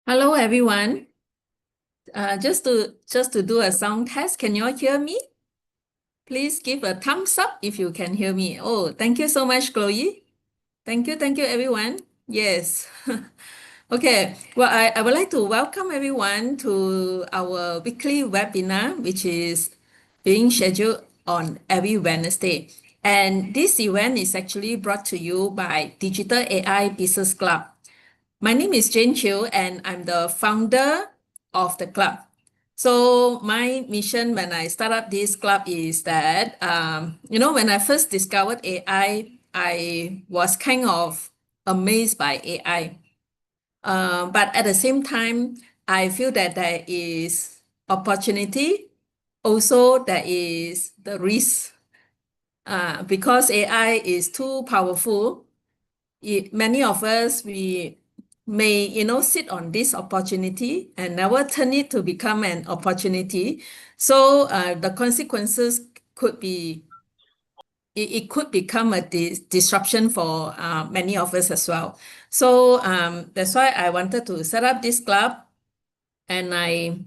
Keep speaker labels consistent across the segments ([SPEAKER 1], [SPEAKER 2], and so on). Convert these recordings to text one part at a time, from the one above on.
[SPEAKER 1] Hello, everyone. Just to do a sound test, can you all hear me? Please give a thumbs up if you can hear me. Oh, thank you so much, Chloe. Thank you, everyone. Yes. Okay. Well, I would like to welcome everyone to our weekly webinar, which is being scheduled on every Wednesday. And this event is actually brought to you by Digital AI Business Club. My name is Jane Chiu, and I'm the founder of the club. So my mission when I start up this club is that, when I first discovered AI, I was kind of amazed by AI. But at the same time, I feel that there is opportunity. Also, there is the risk. Because AI is too powerful, many of us, we may, sit on this opportunity and never turn it to become an opportunity. So the consequences could be, it could become a disruption for many of us as well. So that's why I wanted to set up this club, and I,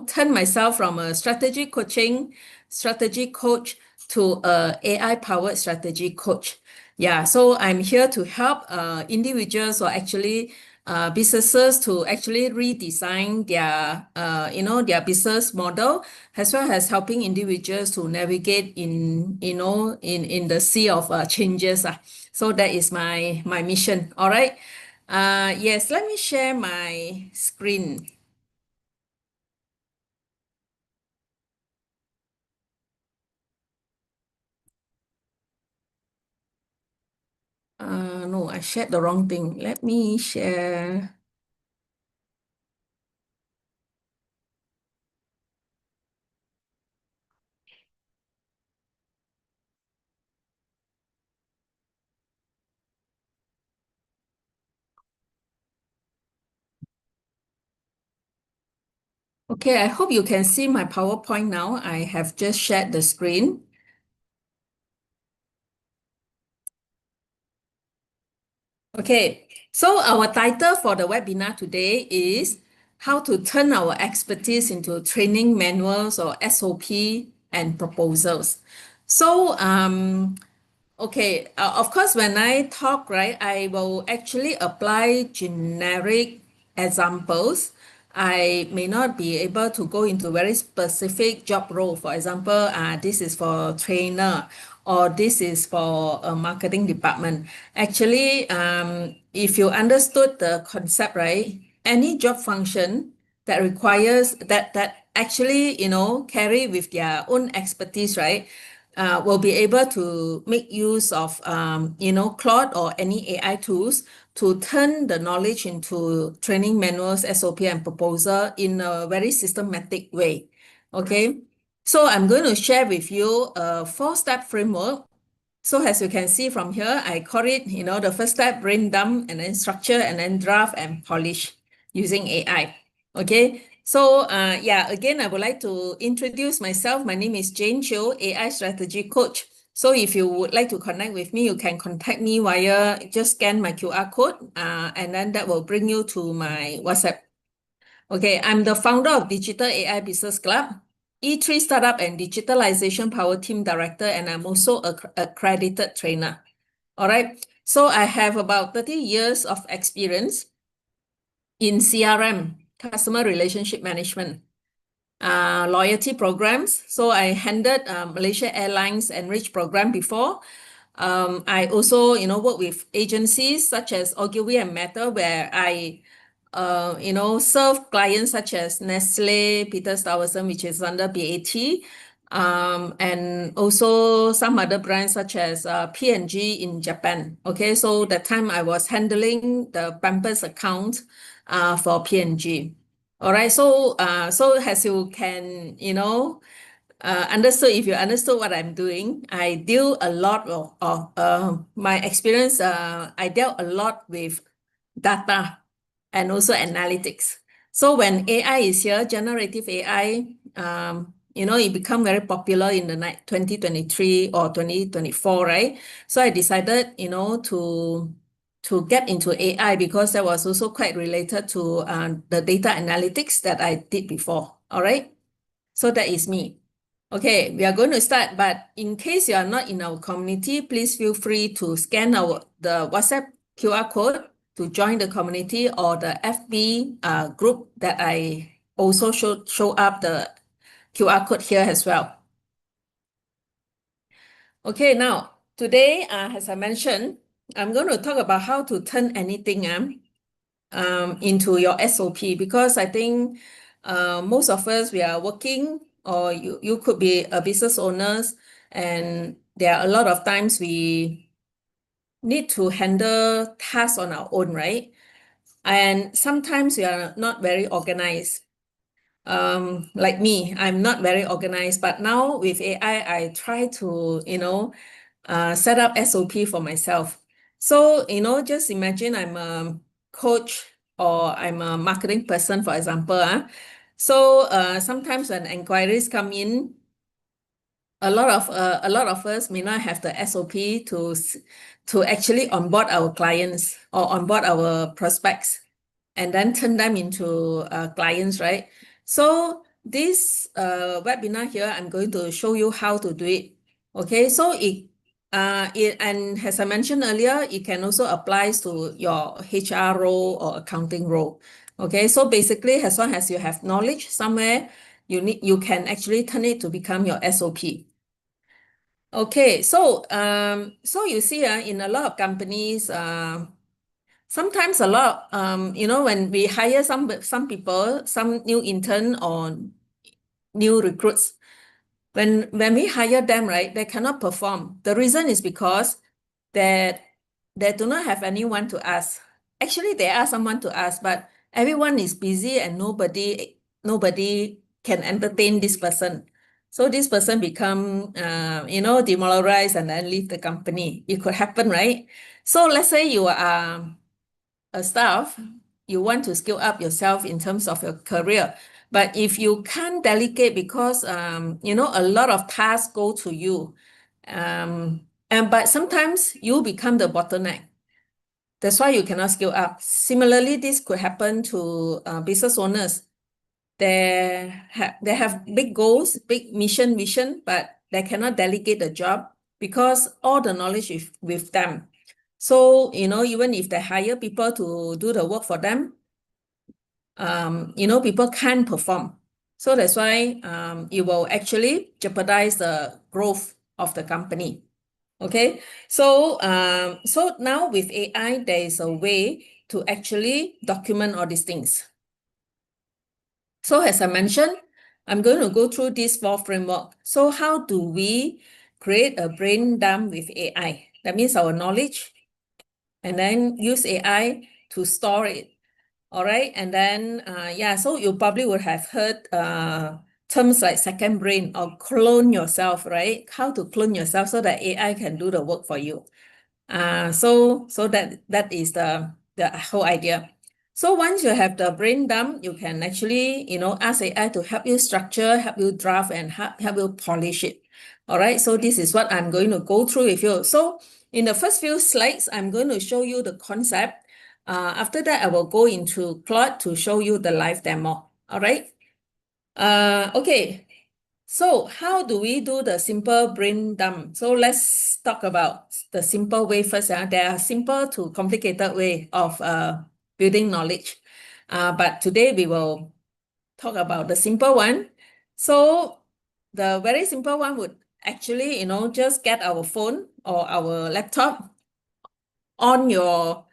[SPEAKER 1] turn myself from a strategy coach to a AI-powered strategy coach. Yeah, so I'm here to help individuals or actually businesses to actually redesign their, their business model, as well as helping individuals to navigate in the sea of changes. So that is my mission. All right. Yes, let me share my screen. No, I shared the wrong thing. Let me share. Okay, I hope you can see my PowerPoint now. I have just shared the screen. Okay, so our title for the webinar today is how to turn our expertise into training manuals or SOP and proposals. So, okay, of course, when I talk, right, I will actually apply generic examples. I may not be able to go into very specific job role. For example, this is for trainer, or this is for a marketing department. Actually, if you understood the concept, right, any job function that requires that actually, carry with their own expertise, right, will be able to make use of, Claude or any AI tools to turn the knowledge into training manuals, SOP, and proposal in a very systematic way. Okay, so I'm going to share with you a 4-step framework. So as you can see from here, I call it, the first step, brain dump, and then structure, and then draft and polish using AI. Okay, so yeah, again, I would like to introduce myself. My name is Jane Chiu, AI strategy coach. So if you would like to connect with me, you can contact me via, just scan my QR code, and then that will bring you to my WhatsApp. Okay, I'm the founder of Digital AI Business Club, E3 Startup and Digitalization Power Team Director, and I'm also a accredited trainer. All right, so I have about 30 years of experience in CRM, customer relationship management, loyalty programs. So I handled Malaysia Airlines Enrich program before. I also, work with agencies such as Ogilvy and Meta, where I serve clients such as Nestle, Peter Stuyvesant, which is under BAT, and also some other brands such as P&G in Japan. Okay, so that time I was handling the Pampers account for P&G. All right, so so as you can, understood, if you understood what I'm doing, I deal a lot of my experience. I dealt a lot with data and also analytics. So when AI is here, generative AI, it become very popular in the night 2023 or 2024, right? So I decided, to get into AI because that was also quite related to the data analytics that I did before. All right. So that is me. Okay, we are going to start, but in case you are not in our community, please feel free to scan the WhatsApp QR code to join the community or the FB group that I also show up the QR code here as well. Okay, now today, as I mentioned, I'm going to talk about how to turn anything into your SOP because I think most of us, we are working or you could be a business owners, and there are a lot of times we need to handle tasks on our own, right? And sometimes we are not very organized. Like me, I'm not very organized, but now with AI, I try to, set up SOP for myself. So, just imagine I'm a coach or I'm a marketing person, for example. So sometimes when inquiries come in, a lot of us may not have the SOP to actually onboard our clients or onboard our prospects and then turn them into clients, right? So this webinar here, I'm going to show you how to do it. Okay, so and as I mentioned earlier, it can also apply to your HR role or accounting role. Okay, so basically, as long as you have knowledge somewhere, you can actually turn it to become your SOP. Okay, so you see, in a lot of companies, sometimes a lot, when we hire some people, some new intern or new recruits, when we hire them, right, they cannot perform. The reason is because that they do not have anyone to ask. Actually, they are someone to ask, but everyone is busy and nobody can entertain this person. So this person become, demoralized and then leave the company. It could happen, right? So let's say you are a staff, you want to skill up yourself in terms of your career. But if you can't delegate because, a lot of tasks go to you, but sometimes you become the bottleneck. That's why you cannot skill up. Similarly, this could happen to business owners. They have big goals, big vision, but they cannot delegate the job because all the knowledge is with them. So, even if they hire people to do the work for them, people can't perform. So that's why it will actually jeopardize the growth of the company. Okay, so now with AI, there is a way to actually document all these things. So as I mentioned, I'm going to go through this 4 framework. So how do we create a brain dump with AI? That means our knowledge, and then use AI to store it. All right, and then so you probably would have heard terms like second brain or clone yourself, right? How to clone yourself so that AI can do the work for you. So that is the whole idea. So once you have the brain dump, you can actually, ask AI to help you structure, help you draft, and help you polish it. All right, so this is what I'm going to go through with you. So in the first few slides, I'm going to show you the concept. After that, I will go into Claude to show you the live demo. All right. Okay. So how do we do the simple brain dump? So let's talk about the simple way first. There are simple to complicated way of building knowledge. But today we will talk about the simple one. So the very simple one would actually, just get our phone or our laptop on your,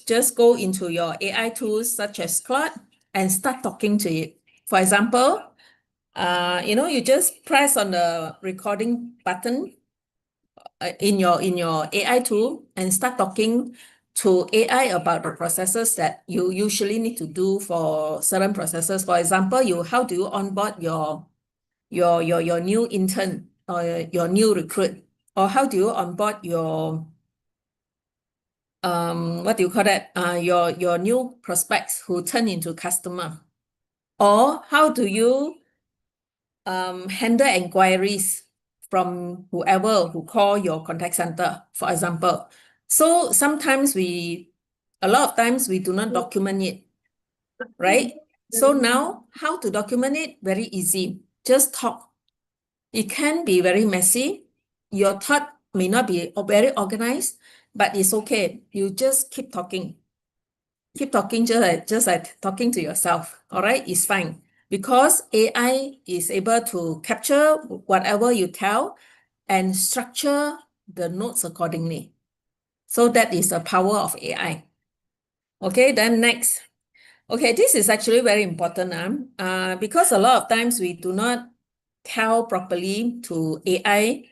[SPEAKER 1] just go into your AI tools such as Claude and start talking to it. For example, you just press on the recording button in your AI tool and start talking to AI about the processes that you usually need to do for certain processes. For example, how do you onboard your new intern or your new recruit, or how do you onboard your what do you call that? Your new prospects who turn into customer, or how do you handle inquiries from whoever who call your contact center, for example. So sometimes a lot of times we do not document it, right? So now how to document it? Very easy. Just talk. It can be very messy. Your thought may not be very organized, but it's okay. You just keep talking. Keep talking just like talking to yourself. All right, it's fine. Because AI is able to capture whatever you tell and structure the notes accordingly. So that is the power of AI. Okay, then next. Okay, this is actually very important because a lot of times we do not tell properly to AI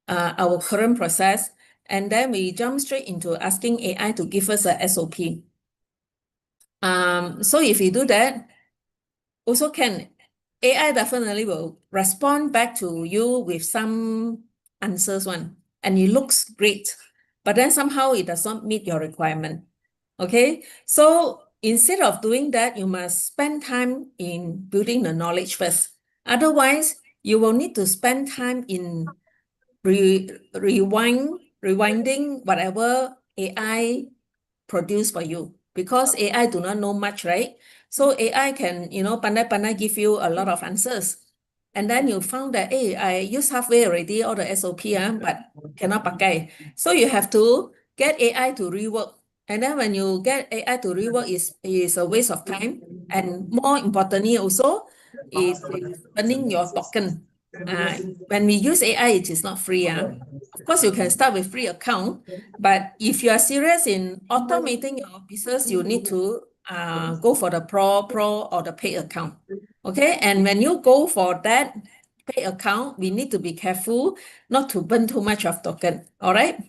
[SPEAKER 1] our current process, and then we jump straight into asking AI to give us a SOP. So if you do that, also can, AI definitely will respond back to you with some answers and it looks great, but then somehow it does not meet your requirement. Okay, so instead of doing that, you must spend time in building the knowledge first. Otherwise, you will need to spend time in rewinding whatever AI produce for you, because AI do not know much, right? So AI can, pandai give you a lot of answers. And then you found that, hey, I use halfway already all the SOP, but cannot pakai. So you have to get AI to rework. And then when you get AI to rework, is a waste of time. And more importantly also, is earning your token. When we use AI, it is not free. Of course, you can start with free account, but if you are serious in automating your business, you need to go for the pro or the paid account. Okay, and when you go for that paid account, we need to be careful not to burn too much of token. All right.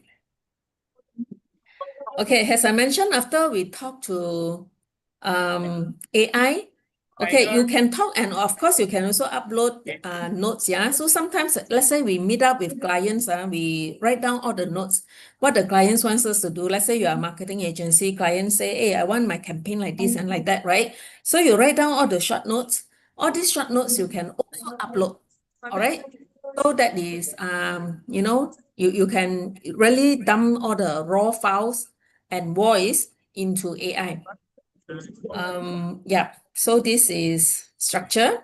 [SPEAKER 1] Okay, as I mentioned, after we talk to AI, okay, you can talk, and of course you can also upload notes. Yeah, so sometimes let's say we meet up with clients, we write down all the notes, what the clients wants us to do. Let's say you are a marketing agency, clients say, hey, I want my campaign like this and like that, right? So you write down all the short notes. All these short notes you can also upload. All right. So that is you can really dump all the raw files and voice into AI. Yeah, so this is structure.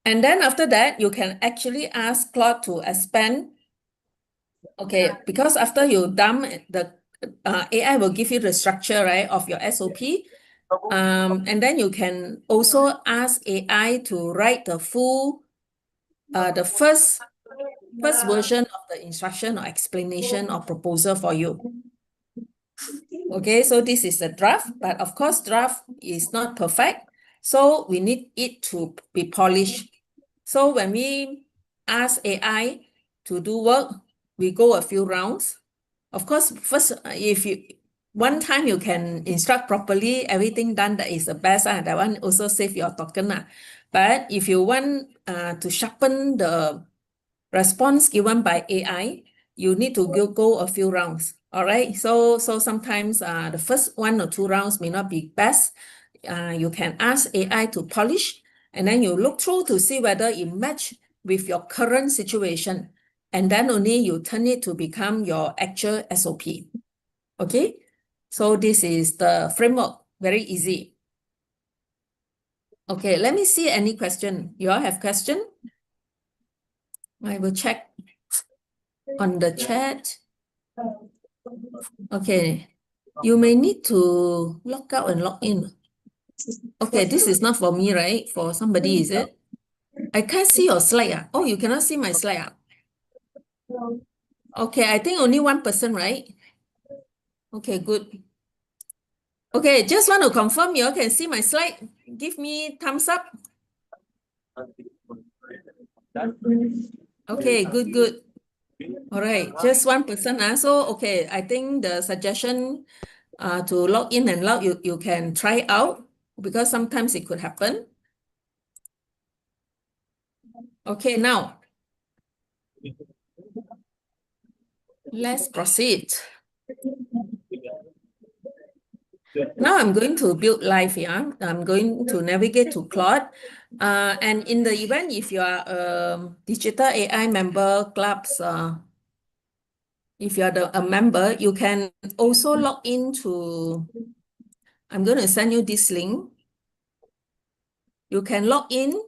[SPEAKER 1] And then after that, you can actually ask Claude to expand. Okay, because after you dump the AI will give you the structure, right, of your SOP. And then you can also ask AI to write the the first version of the instruction or explanation or proposal for you. Okay, so this is the draft, but of course, draft is not perfect. So we need it to be polished. So when we ask AI to do work, we go a few rounds. Of course, first, if you one time you can instruct properly, everything done, that is the best. That one also save your token. But if you want to sharpen the response given by AI, you need to go a few rounds. All right. So sometimes the first 1 or 2 rounds may not be best. You can ask AI to polish, and then you look through to see whether it match with your current situation. And then only you turn it to become your actual SOP. Okay. So this is the framework. Very easy. Okay, let me see any question. You all have question? I will check on the chat. Okay, you may need to log out and log in. Okay, this is not for me, right? For somebody, is it? I can't see your slide. Oh, you cannot see my slide. Okay, I think only one person, right? Okay, good. Okay, just want to confirm you all can see my slide. Give me thumbs up. Okay, good. All right, just one person. So, okay, I think the suggestion to log in and log, you can try out because sometimes it could happen. Okay, now let's proceed. Now I'm going to build live here. I'm going to navigate to Claude. And in the event, if you are a digital AI member clubs, if you are a member, you can also log into, I'm going to send you this link. You can log in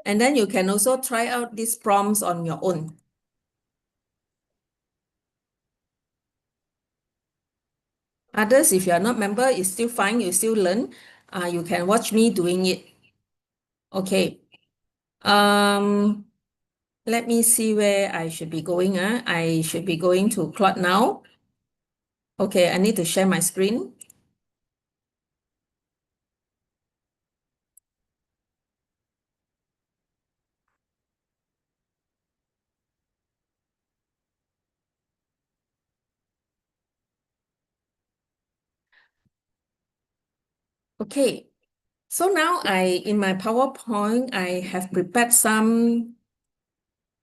[SPEAKER 1] and then you can also try out these prompts on your own. Others, if you are not member, it's still fine. You still learn. You can watch me doing it. Okay. Let me see where I should be going. I should be going to Claude now. Okay, I need to share my screen. Okay, so now in my PowerPoint, I have prepared some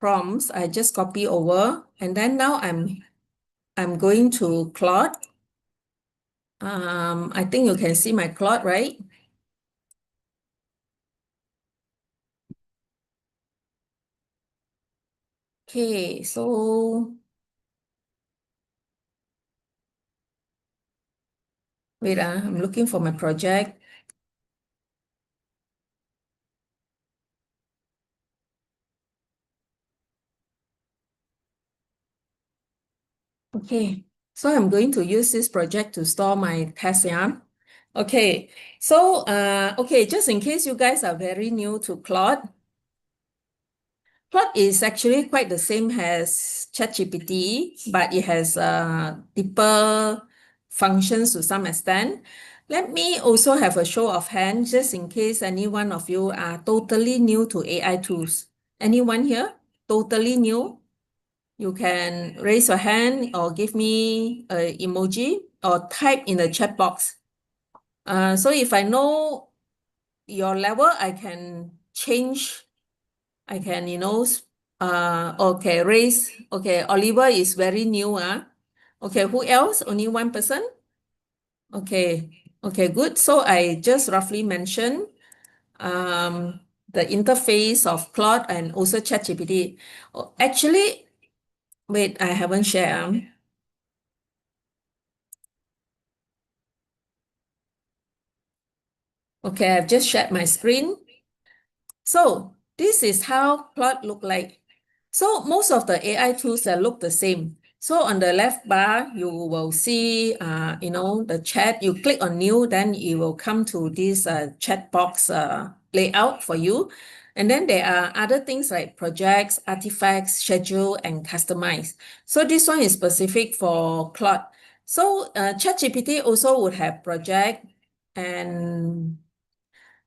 [SPEAKER 1] prompts. I just copy over, and then now I'm going to Claude. I think you can see my Claude, right? Okay, so wait, I'm looking for my project. Okay, so I'm going to use this project to store my test, yeah? Okay, so okay, just in case you guys are very new to Claude, Claude is actually quite the same as ChatGPT, but it has deeper functions to some extent. Let me also have a show of hands, just in case any one of you are totally new to AI tools. Anyone here? Totally new? You can raise your hand or give me an emoji or type in the chat box. So if I know your level, I can change. I can, okay, raise. Okay, Oliver is very new. Okay, who else? Only one person? Okay, okay, good. So I just roughly mentioned the interface of Claude and also ChatGPT. Oh, actually, wait, I haven't shared. Okay, I've just shared my screen. So this is how Claude look like. So most of the AI tools that look the same. So on the left bar, you will see, the chat. You click on new, then you will come to this chat box layout for you. And then there are other things like projects, artifacts, schedule, and customize. So this one is specific for Claude. So ChatGPT also would have project and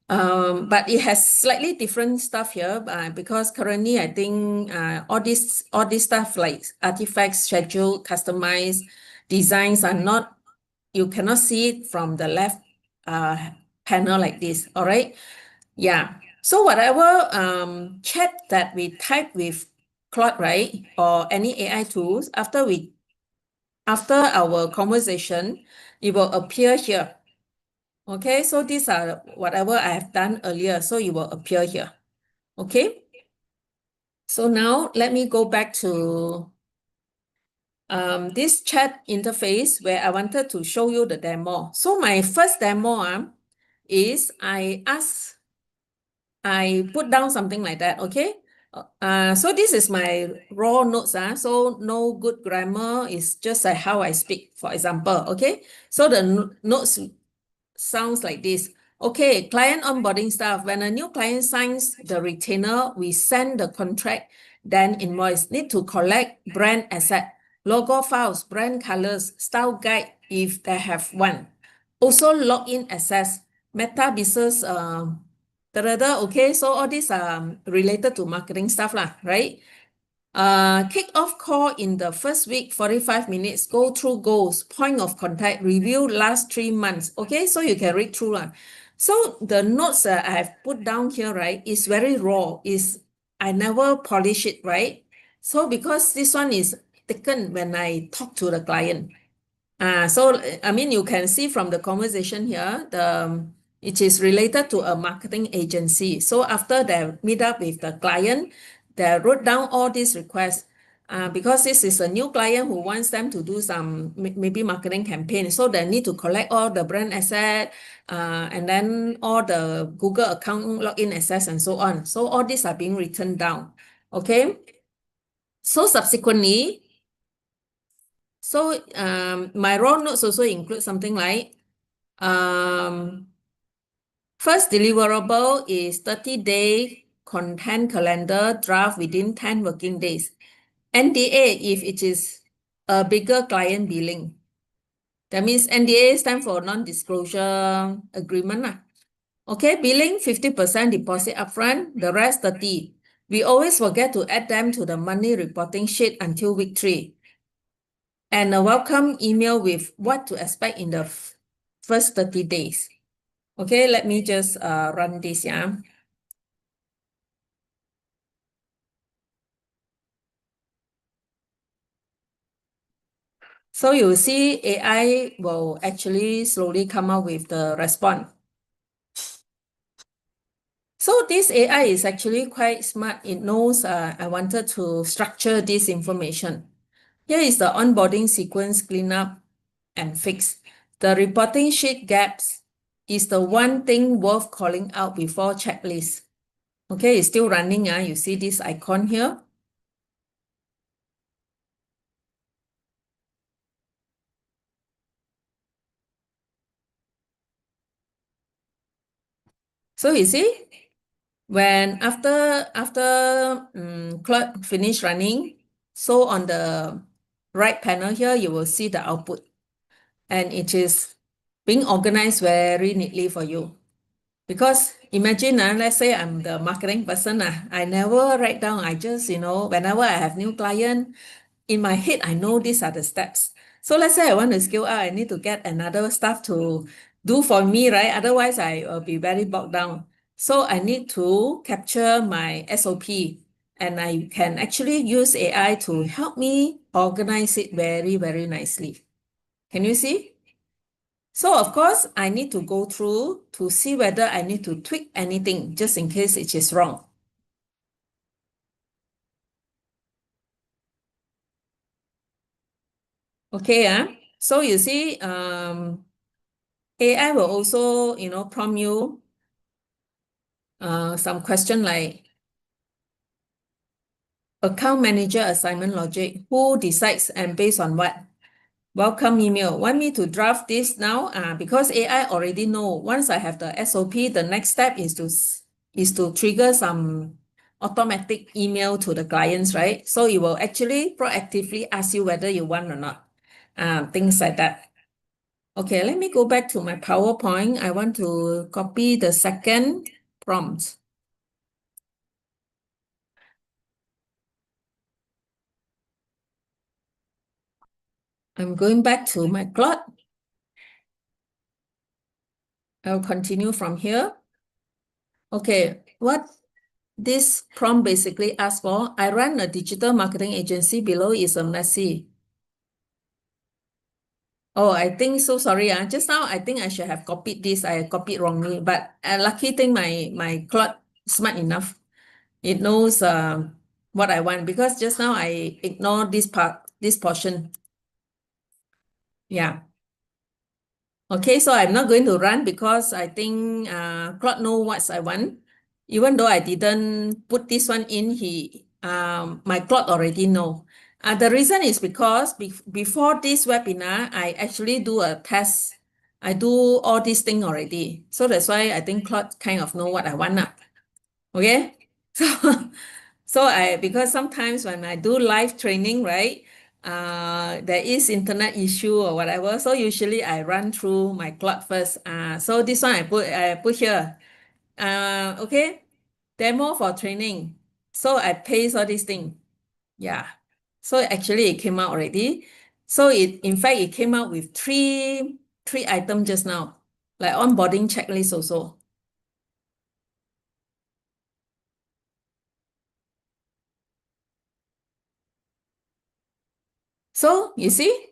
[SPEAKER 1] but it has slightly different stuff here because currently I think all this stuff like artifacts, schedule, customized designs are not, you cannot see it from the left panel like this. All right. Yeah. So whatever chat that we type with Claude, right, or any AI tools, after our conversation, it will appear here. Okay, so these are whatever I have done earlier, so it will appear here. Okay, so now let me go back to this chat interface where I wanted to show you the demo. So my first demo is I put down something like that, okay? So this is my raw notes. So no good grammar is just like how I speak, for example, okay? So the notes sounds like this. Okay, client onboarding staff. When a new client signs the retainer, we send the contract, then invoice. Need to collect brand asset, logo files, brand colors, style guide if they have one. Also login access, meta business, okay, so all these are related to marketing stuff lah, right? Kick-off call in the first week, 45 minutes, go through goals, point of contact, review last 3 months. Okay, so you can read through. So the notes that I have put down here, right, is very raw. I never polish it, right? So because this one is taken when I talk to the client. So, I mean, you can see from the conversation here, it is related to a marketing agency. So after they meet up with the client, they wrote down all these requests because this is a new client who wants them to do some maybe marketing campaign. So they need to collect all the brand asset and then all the Google account login access and so on. So all these are being written down. Okay. So subsequently, my raw notes also include something like first deliverable is 30-day content calendar draft within 10 working days. NDA if it is a bigger client billing. That means NDA stand for non-disclosure agreement. Okay, billing 50% deposit upfront, the rest 30. We always forget to add them to the monthly reporting sheet until week 3. And a welcome email with what to expect in the first 30 days. Okay, let me just run this, yeah. So you see AI will actually slowly come up with the response. So this AI is actually quite smart. It knows I wanted to structure this information. Here is the onboarding sequence cleanup and fix. The reporting sheet gaps is the one thing worth calling out before checklist. Okay, it's still running. You see this icon here. So you see, when after Claude finish running, so on the right panel here, you will see the output. And it is being organized very neatly for you. Because imagine, let's say I'm the marketing person, I never write down. I just, whenever I have new client, in my head, I know these are the steps. So let's say I want to scale up, I need to get another staff to do for me, right? Otherwise, I will be very bogged down. So I need to capture my SOP, and I can actually use AI to help me organize it very, very nicely. Can you see? So of course, I need to go through to see whether I need to tweak anything just in case it is wrong. Okay, so you see, AI will also, prompt you some question like account manager assignment logic, who decides and based on what? Welcome email. Want me to draft this now? Because AI already know once I have the SOP, the next step is to trigger some automatic email to the clients, right? So it will actually proactively ask you whether you want or not. Things like that. Okay, let me go back to my PowerPoint. I want to copy the second prompt. I'm going back to my Claude. I'll continue from here. Okay, what this prompt basically asks for, I run a digital marketing agency. Below is a messy. Oh, I think so sorry. Just now I think I should have copied this. I copied wrongly, but lucky thing my Claude smart enough. It knows what I want because just now I ignore this part, this portion. Yeah. Okay, so I'm not going to run because I think Claude know what I want. Even though I didn't put this one in, my Claude already know. The reason is because before this webinar, I actually do a test. I do all these things already. So that's why I think Claude kind of know what I want. Okay, so because sometimes when I do live training, right, there is internet issue or whatever. So usually I run through my Claude first. So this one I put here. Okay, demo for training. So I paste all these things. Yeah. So actually it came out already. So in fact it came out with three items just now, like onboarding checklist also. So you see?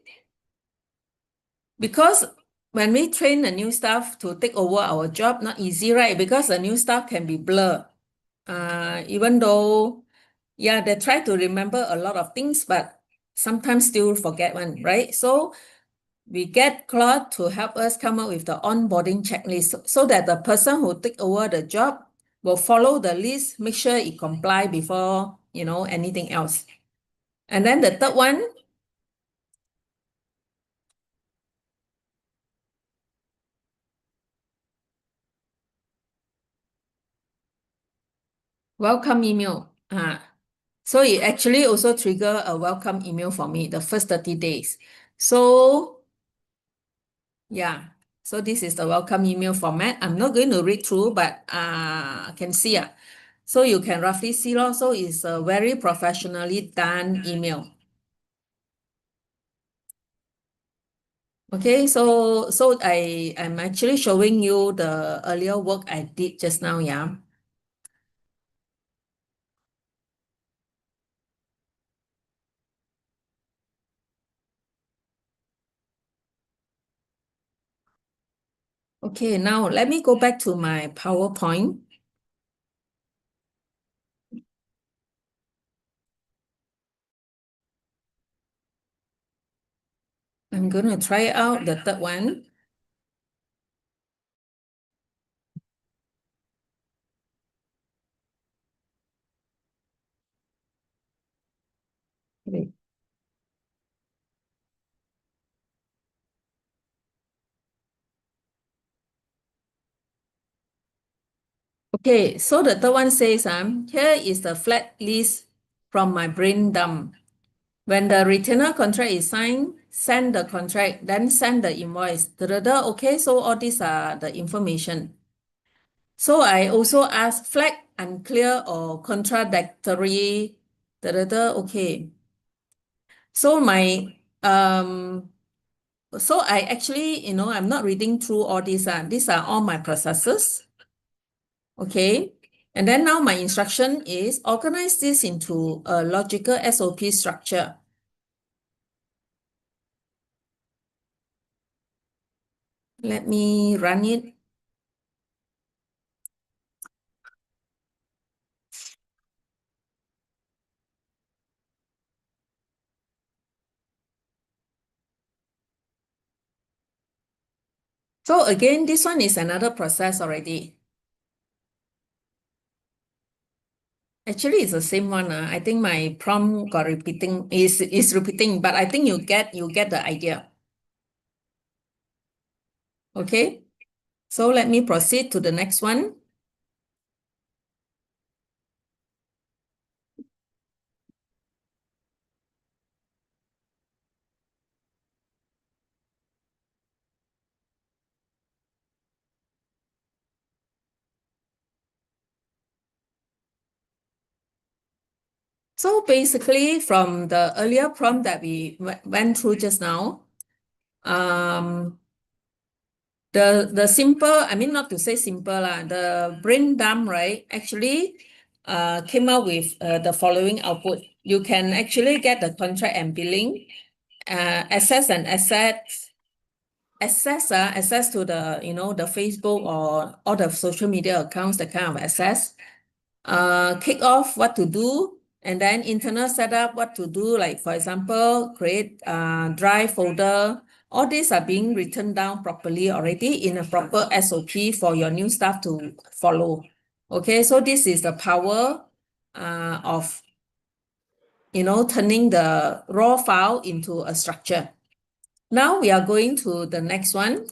[SPEAKER 1] Because when we train the new staff to take over our job, not easy, right? Because the new staff can be blur. Even though, yeah, they try to remember a lot of things, but sometimes still forget one, right? So we get Claude to help us come up with the onboarding checklist so that the person who take over the job will follow the list, make sure it comply before, anything else. And then the third one, welcome email. So it actually also trigger a welcome email for me the first 30 days. So yeah, so this is the welcome email format. I'm not going to read through, but I can see. So you can roughly see also it's a very professionally done email. Okay, so I'm actually showing you the earlier work I did just now, yeah. Okay, now let me go back to my PowerPoint. I'm going to try out the third one. Okay. Okay, so the third one says, here is the flat list from my brain dump. When the retainer contract is signed, send the contract, then send the invoice. Okay, so all these are the information. So I also ask flag unclear or contradictory. Okay. So so I actually, I'm not reading through all these. These are all my processes. Okay. And then now my instruction is organize this into a logical SOP structure. Let me run it. So again, this one is another process already. Actually, it's the same one. I think my prompt got repeating is repeating, but I think you get the idea. Okay. So let me proceed to the next one. So basically, from the earlier prompt that we went through just now, the simple, I mean, not to say simple, the brain dump, right, actually came out with the following output. You can actually get the contract and billing, access and assets, access to the, the Facebook or all the social media accounts, the kind of access, kick off what to do, and then internal setup, what to do, like for example, create a drive folder. All these are being written down properly already in a proper SOP for your new staff to follow. Okay, so this is the power of, turning the raw file into a structure. Now we are going to the next one.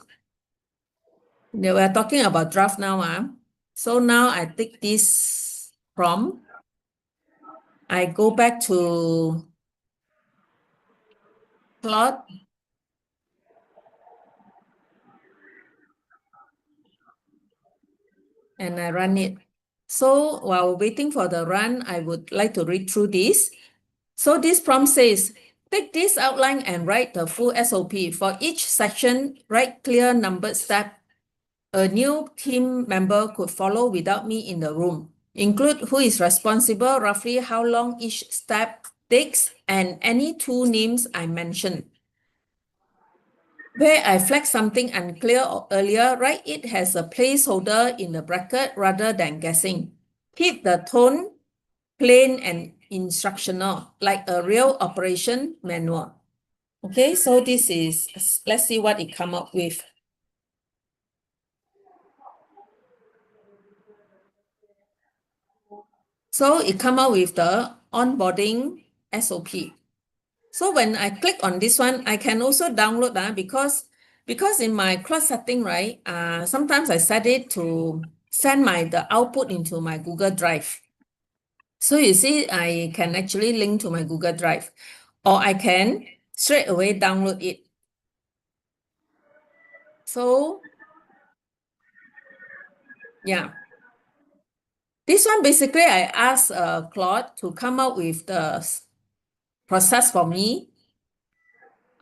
[SPEAKER 1] We are talking about draft now. So now I take this prompt. I go back to Claude and I run it. So while waiting for the run, I would like to read through this. So this prompt says, take this outline and write the full SOP. For each section, write clear numbered step a new team member could follow without me in the room. Include who is responsible, roughly how long each step takes, and any two names I mentioned. Where I flagged something unclear or earlier, write it has a placeholder in the bracket rather than guessing. Keep the tone plain and instructional, like a real operation manual. Okay, so this is, let's see what it come up with. So it come out with the onboarding SOP. So when I click on this one, I can also download because in my Claude setting, right, sometimes I set it to send the output into my Google Drive. So you see, I can actually link to my Google Drive, or I can straight away download it. So yeah, this one basically I asked Claude to come up with the process for me,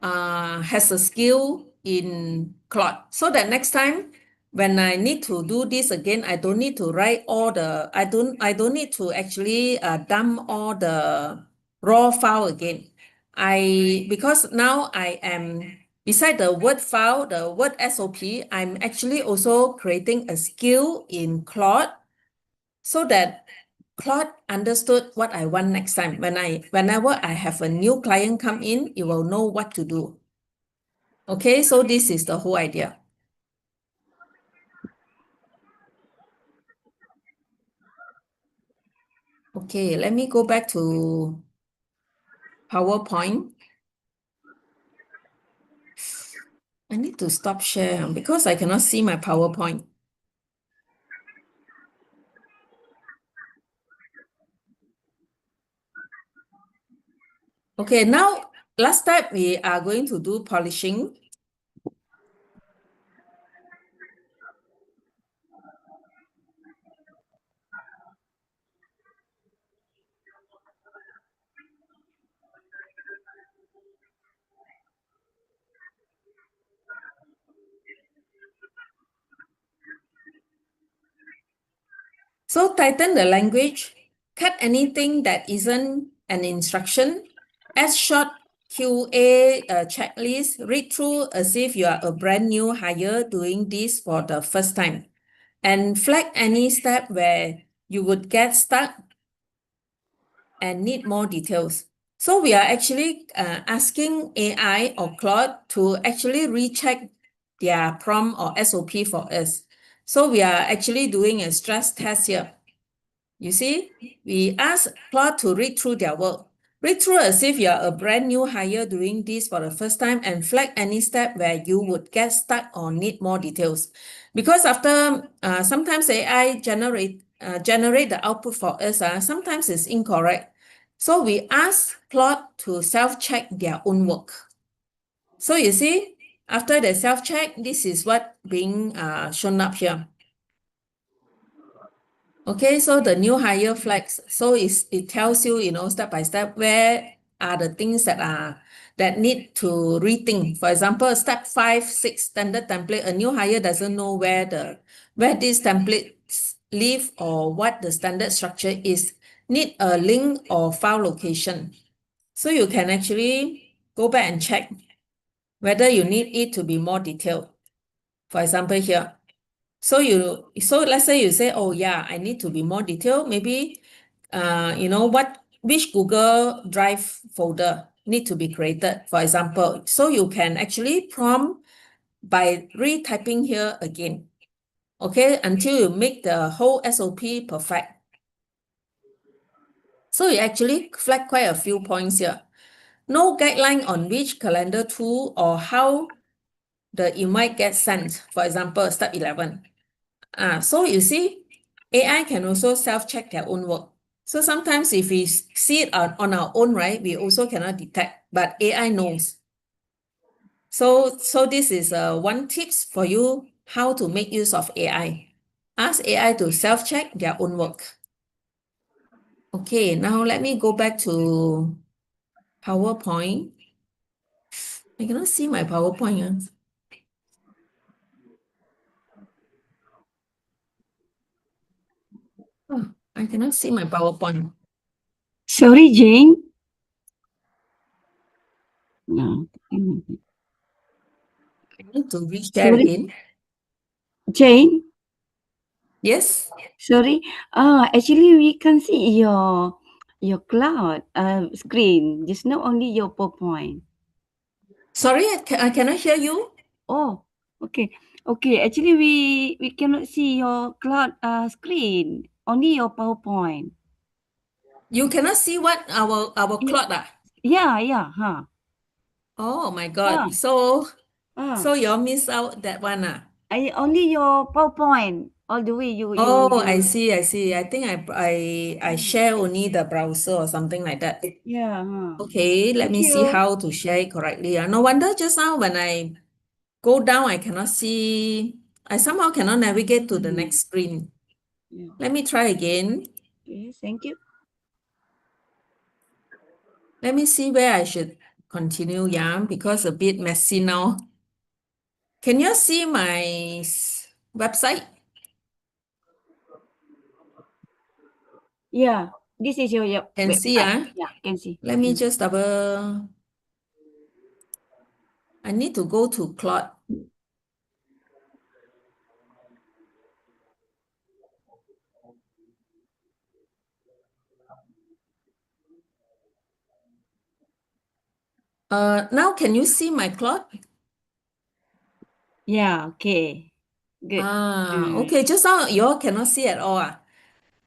[SPEAKER 1] has a skill in Claude, so that next time when I need to do this again, I don't need to write all the, I don't need to actually dump all the raw file again. Because now I am, beside the Word file, the Word SOP, I'm actually also creating a skill in Claude so that Claude understood what I want next time. Whenever I have a new client come in, it will know what to do. Okay, so this is the whole idea. Okay, let me go back to PowerPoint. I need to stop share because I cannot see my PowerPoint. Okay, now last step we are going to do polishing. So tighten the language, cut anything that isn't an instruction, add short QA checklist, read through as if you are a brand new hire doing this for the first time, and flag any step where you would get stuck and need more details. So we are actually asking AI or Claude to actually recheck their prompt or SOP for us. So we are actually doing a stress test here. You see, we ask Claude to read through their work. Read through as if you are a brand new hire doing this for the first time and flag any step where you would get stuck or need more details. Because after sometimes AI generate the output for us, sometimes it's incorrect. So we ask Claude to self-check their own work. So you see, after the self-check, this is what being shown up here. Okay, so the new hire flags. So it tells you, step by step, where are the things that need to rethink. For example, step 5, 6 standard template, a new hire doesn't know where these templates live or what the standard structure is. Need a link or file location. So you can actually go back and check whether you need it to be more detailed. For example, here. So let's say you say, oh yeah, I need to be more detailed. Maybe, which Google Drive folder need to be created, for example. So you can actually prompt by retyping here again, okay, until you make the whole SOP perfect. So you actually flag quite a few points here. No guideline on which calendar tool or how the email gets sent, for example, step 11. So you see, AI can also self-check their own work. So sometimes if we see it on our own, right, we also cannot detect, but AI knows. So this is one tips for you how to make use of AI. Ask AI to self-check their own work. Okay, now let me go back to PowerPoint. I cannot see my PowerPoint. Oh, I cannot see my PowerPoint.
[SPEAKER 2] Sorry, Jane. No.
[SPEAKER 1] Need to reshare
[SPEAKER 2] Sorry,
[SPEAKER 1] again.
[SPEAKER 2] Jane.
[SPEAKER 1] Yes.
[SPEAKER 2] Sorry. Actually, we can see your cloud screen. Just now only your PowerPoint.
[SPEAKER 1] Sorry, I cannot hear you.
[SPEAKER 2] Oh, okay. Okay. Actually, we cannot see your cloud screen. Only your PowerPoint.
[SPEAKER 1] You cannot see what our
[SPEAKER 2] Yeah,
[SPEAKER 1] Claude ah?
[SPEAKER 2] yeah. Huh.
[SPEAKER 1] Oh my
[SPEAKER 2] Ah,
[SPEAKER 1] God. So
[SPEAKER 2] ah.
[SPEAKER 1] you all miss out that one ah?
[SPEAKER 2] I only your PowerPoint all the way.
[SPEAKER 1] Oh, I
[SPEAKER 2] You.
[SPEAKER 1] see, I see. I think I share only the browser or something like that.
[SPEAKER 2] Yeah. Huh.
[SPEAKER 1] Okay, let
[SPEAKER 2] Thank
[SPEAKER 1] me see
[SPEAKER 2] you.
[SPEAKER 1] how to share it correctly. No wonder just now when I go down, I cannot see, I somehow cannot navigate to the next screen.
[SPEAKER 2] Yeah.
[SPEAKER 1] Let me try again.
[SPEAKER 2] Okay. Thank you.
[SPEAKER 1] Let me see where I should continue, yeah, because a bit messy now. Can you see my website?
[SPEAKER 2] Yeah. This is your
[SPEAKER 1] Can see,
[SPEAKER 2] website. Yeah. Can see.
[SPEAKER 1] Let me just double, I need to go to Claude. Now can you see my Claude?
[SPEAKER 2] Yeah. Okay. Good.
[SPEAKER 1] Okay, just now you all cannot see at all.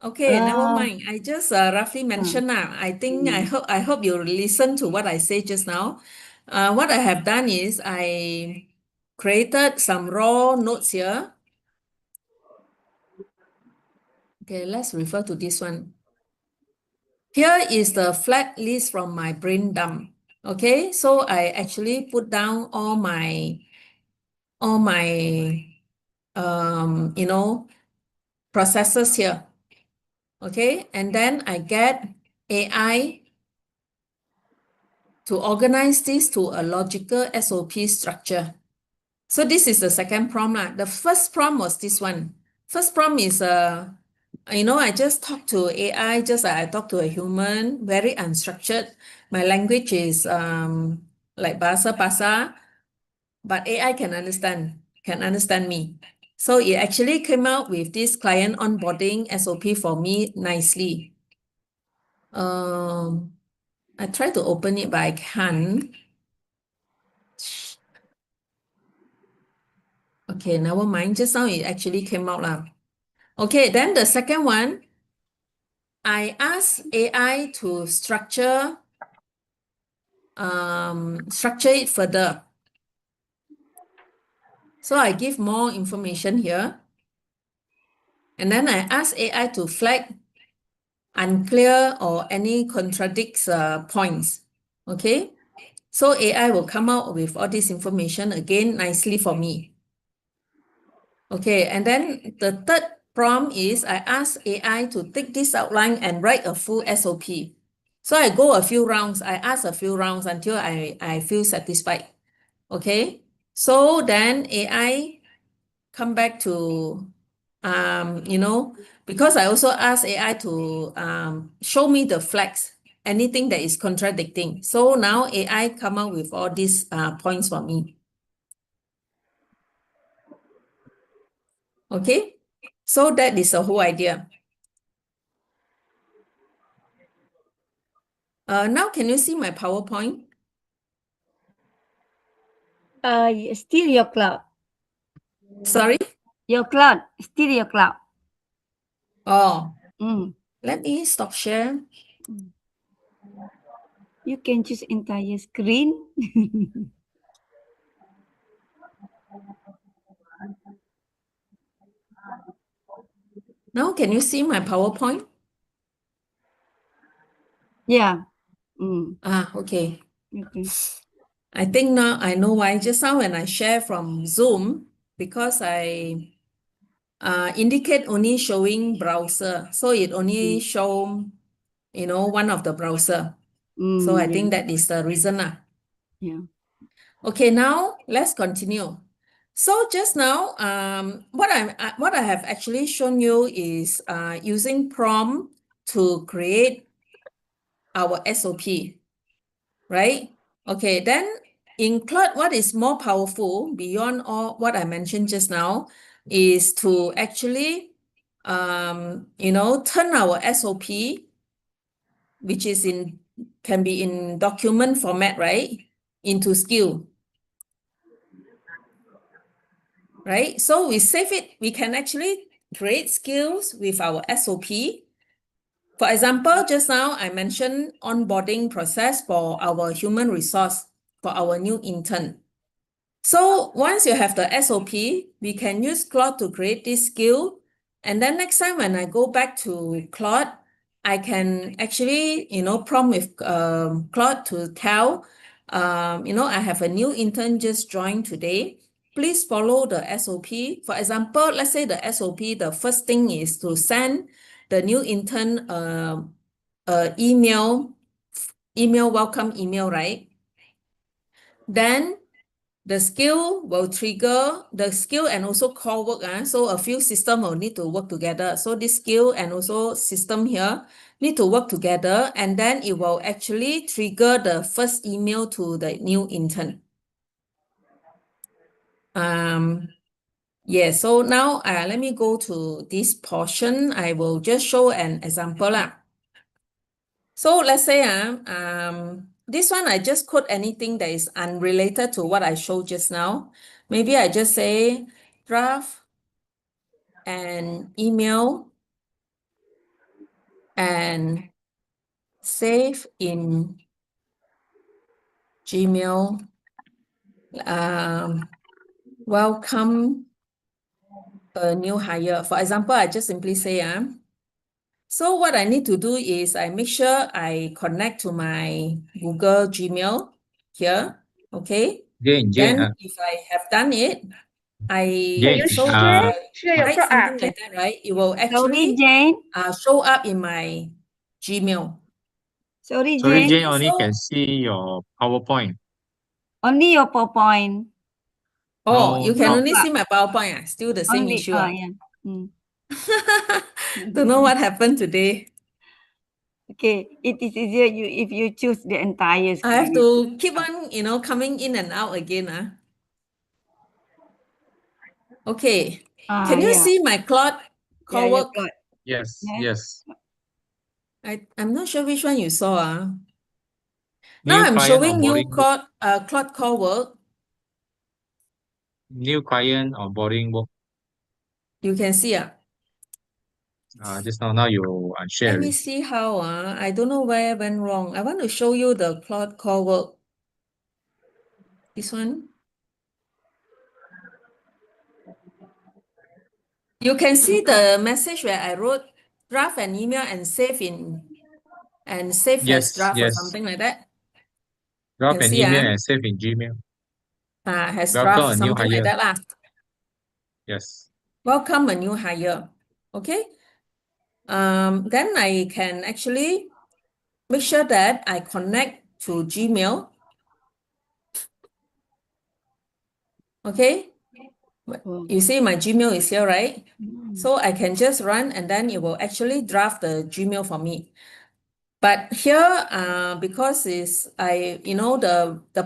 [SPEAKER 1] Okay, never
[SPEAKER 2] Uh,
[SPEAKER 1] mind. I just roughly
[SPEAKER 2] uh,
[SPEAKER 1] mentioned. I think
[SPEAKER 2] mm,
[SPEAKER 1] I hope you listen to what I say just now. What I have done is I created some raw notes here. Okay, let's refer to this one. Here is the flat list from my brain dump. Okay, so I actually put down all my processes here. Okay, and then I get AI to organize this to a logical SOP structure. So this is the second prompt. The first prompt was this one. First prompt is I just talk to AI just like I talk to a human, very unstructured. My language is like bahasa, but AI can understand me. So it actually came out with this client onboarding SOP for me nicely. I try to open it, but I can't. Okay, never mind. Just now it actually came out lah. Okay, then the second one, I asked AI to structure it further. So I give more information here. And then I ask AI to flag unclear or any contradicts points. Okay, so AI will come out with all this information again nicely for me. Okay, and then the third prompt is I ask AI to take this outline and write a full SOP. So I go a few rounds, I ask a few rounds until I feel satisfied. Okay, so then AI come back to, because I also ask AI to show me the flags, anything that is contradicting. So now AI come up with all these points for me. Okay, so that is the whole idea. Now can you see my PowerPoint?
[SPEAKER 2] still your cloud.
[SPEAKER 1] Sorry?
[SPEAKER 2] Your cloud. Still your cloud.
[SPEAKER 1] Oh,
[SPEAKER 2] Mm.
[SPEAKER 1] let me stop share.
[SPEAKER 2] You can choose entire screen.
[SPEAKER 1] Now can you see my PowerPoint?
[SPEAKER 2] Yeah. Mm.
[SPEAKER 1] Okay.
[SPEAKER 2] Okay.
[SPEAKER 1] I think now I know why. Just now when I share from Zoom, because I indicate only showing browser. So it only show, one of the browser. So I
[SPEAKER 2] Yeah.
[SPEAKER 1] think that is the reason.
[SPEAKER 2] Yeah.
[SPEAKER 1] Okay, now let's continue. So just now, what I have actually shown you is using prompt to create our SOP, right? Okay, then in Claude, what is more powerful beyond all what I mentioned just now is to actually, turn our SOP, which is can be in document format, right, into skill, right? So we save it. We can actually create skills with our SOP. For example, just now I mentioned onboarding process for our human resource for our new intern. So once you have the SOP, we can use Claude to create this skill. And then next time when I go back to Claude, I can actually, prompt with Claude to tell, I have a new intern just joined today. Please follow the SOP. For example, let's say the SOP, the first thing is to send the new intern email welcome email, right? Then the skill will trigger the skill and also core work. So a few systems will need to work together. So this skill and also system here need to work together, and then it will actually trigger the first email to the new intern. Yeah, so now let me go to this portion. I will just show an example. So let's say this one, I just quote anything that is unrelated to what I showed just now. Maybe I just say draft an email and save in Gmail. Welcome a new hire. For example, I just simply say, so what I need to do is I make sure I connect to my Google Gmail here. Okay.
[SPEAKER 3] Jane,
[SPEAKER 1] Then if I have done it,
[SPEAKER 3] Jane,
[SPEAKER 1] if I write something like that, right, it will
[SPEAKER 2] Sorry,
[SPEAKER 1] actually
[SPEAKER 2] Jane.
[SPEAKER 1] show up in my Gmail.
[SPEAKER 2] Sorry,
[SPEAKER 3] sorry,
[SPEAKER 2] Jane.
[SPEAKER 3] Jane, only
[SPEAKER 1] So,
[SPEAKER 3] can see your PowerPoint.
[SPEAKER 2] Only your PowerPoint.
[SPEAKER 1] oh, you can
[SPEAKER 3] Not
[SPEAKER 1] only see my PowerPoint. Still the same
[SPEAKER 2] Only,
[SPEAKER 1] issue.
[SPEAKER 2] yeah.
[SPEAKER 1] Don't know what happened today.
[SPEAKER 2] Okay, it is easier if you choose the entire
[SPEAKER 1] I have
[SPEAKER 2] screen.
[SPEAKER 1] to keep on, coming in and out again. Okay. Can you
[SPEAKER 2] Yeah.
[SPEAKER 1] see my Claude
[SPEAKER 2] Yeah,
[SPEAKER 1] call work?
[SPEAKER 2] Claude.
[SPEAKER 3] yes,
[SPEAKER 2] Yeah.
[SPEAKER 3] yes.
[SPEAKER 1] I'm not sure which one you saw. Now
[SPEAKER 3] New
[SPEAKER 1] I'm
[SPEAKER 3] client
[SPEAKER 1] showing you
[SPEAKER 3] onboarding work.
[SPEAKER 1] Claude call work.
[SPEAKER 3] New client onboarding work.
[SPEAKER 1] You can see.
[SPEAKER 3] Just now you
[SPEAKER 1] Let me
[SPEAKER 3] sharing.
[SPEAKER 1] see how. I don't know where I went wrong. I want to show you the Claude call work. This one. You can see the message where I wrote draft an email and save as
[SPEAKER 3] Yes,
[SPEAKER 1] draft or
[SPEAKER 3] yes.
[SPEAKER 1] something like that. You
[SPEAKER 3] Drop
[SPEAKER 1] can
[SPEAKER 3] an
[SPEAKER 1] see
[SPEAKER 3] email and save in Gmail.
[SPEAKER 1] has
[SPEAKER 3] Welcome
[SPEAKER 1] draft
[SPEAKER 3] a new
[SPEAKER 1] something like
[SPEAKER 3] hire.
[SPEAKER 1] that lah.
[SPEAKER 3] Yes.
[SPEAKER 1] Welcome a new hire. Okay. Then I can actually make sure that I connect to Gmail. Okay. You see my Gmail is here, right? So I can just run and then it will actually draft the Gmail for me. But here, because the